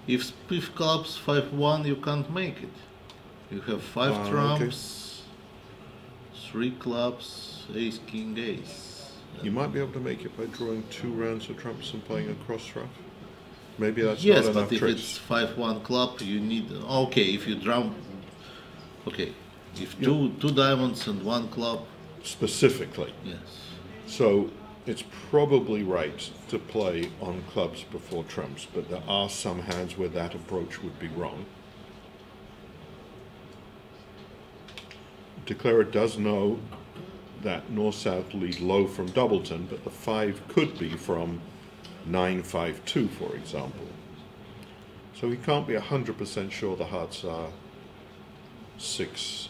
If clubs 5-1, you can't make it. You have 5 Okay. trumps, 3 clubs, ace, king, ace. You might be able to make it by drawing 2 rounds of trumps and playing a cross ruff. Maybe that's Yes, not but enough if tricks. it's 5-1 club, you need. Okay, if you drum. Okay, if two diamonds and 1 club, Specifically. yes. So it's probably right to play on clubs before trumps, but there are some hands where that approach would be wrong. Declarer does know that north-south lead low from Doubleton, but the 5 could be from 9-5-2, for example. So he can't be 100% sure the hearts are 6-2.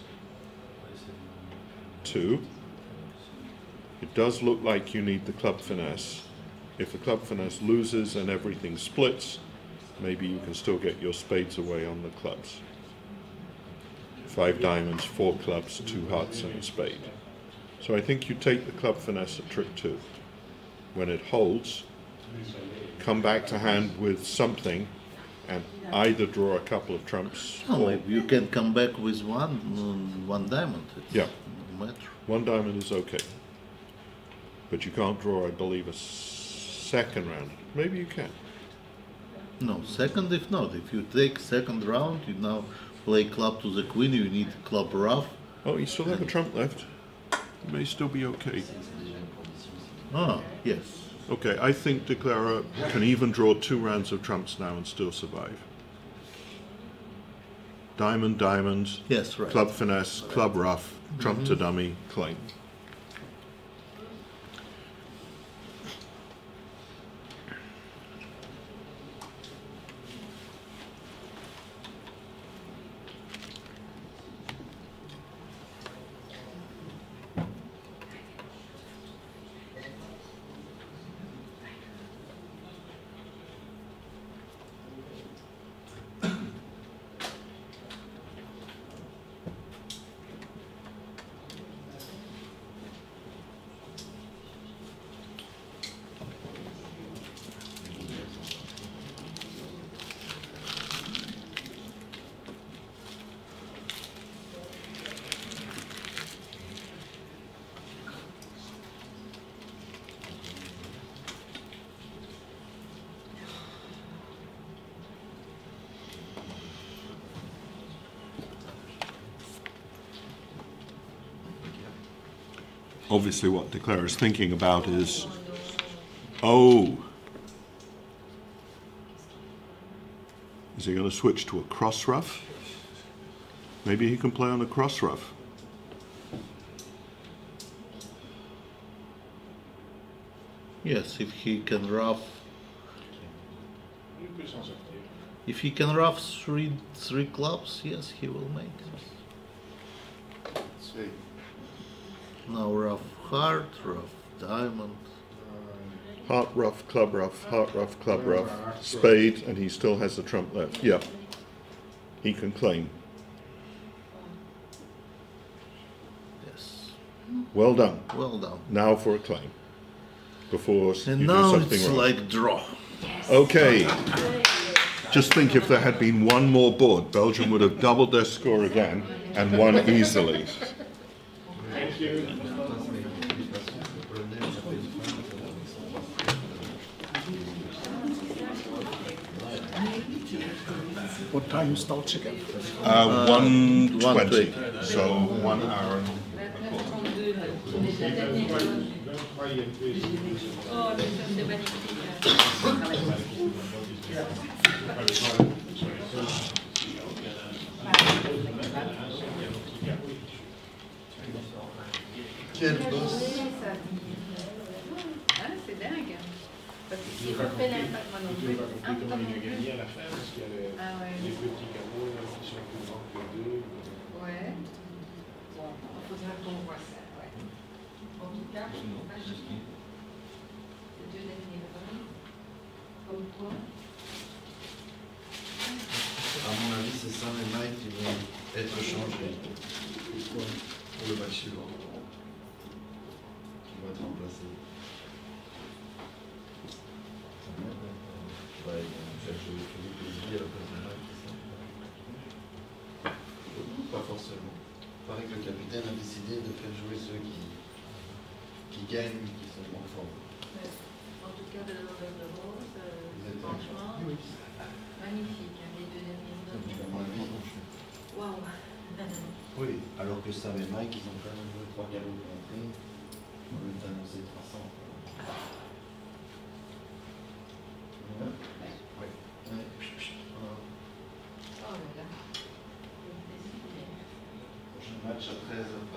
It does look like you need the club finesse. If the club finesse loses and everything splits, maybe you can still get your spades away on the clubs. 5 diamonds, 4 clubs, 2 hearts and a spade. So I think you take the club finesse at trick 2. When it holds, come back to hand with something and either draw a couple of trumps No, or maybe you can come back with one diamond. It's Yeah. no matter. 1 diamond is okay. But you can't draw, I believe, a second round. Maybe you can. No, second if not. If you take second round, you now play club to the queen, you need club ruff. Oh, you still have a trump left. You may still be okay. Ah, yes. Okay, I think declarer can even draw 2 rounds of trumps now and still survive. Diamond, diamond, Yes, right. club finesse, club ruff, trump to dummy, claim. obviously what De Cler is thinking about is, oh, is he going to switch to a cross ruff? Maybe he can play on a cross ruff. Yes, if he can ruff, Il peut s'en sortir. if he can ruff three clubs, yes, he will make it. C'est Now ruff heart, ruff diamond. Heart ruff, club ruff, heart ruff, club ruff, spade, and he still has the trump left. Yeah, he can claim. Yes, Well done. well done. Now for a claim. Before you And do now something it's wrong. like draw. Okay. Just think if there had been one more board, Belgium would have doubled their score again and won easily. Thank you. What time starts again? 1:20. So 1 hour. Quel boss. Ah, c'est dingue. Parce que si je fais l'impact, moi non plus. Ah, Comment il a gagné à la fin parce qu'il y a Ah ouais. les petits cadeaux qui sont plus grands que les deux. Ouais. Bon, il faudra qu'on voit ça, ouais. En tout cas, moi, je les deux derniers rangs, comme quoi. À mon avis, c'est Sam et Mike qui vont être changés. Pourquoi? Pour le match suivant. Qui vont être remplacés. Ouais, ils vont faire jouer Philippe et Zvi à la place de Mike, c'est ça? Pas forcément. Il paraît que le capitaine a décidé de faire jouer ceux qui gagnent, qui sont en forme. En tout cas, de l'envers de rose, franchement, magnifique, hein, les deux derniers À mon avis, ils ont fait. Waouh! Oui, alors que Sam et Mike, ils ont quand même joué 3 galops Grand Prix. On vient d'annoncer 300. Ouais. Ouais. Oh là là. Prochain match à 13h20.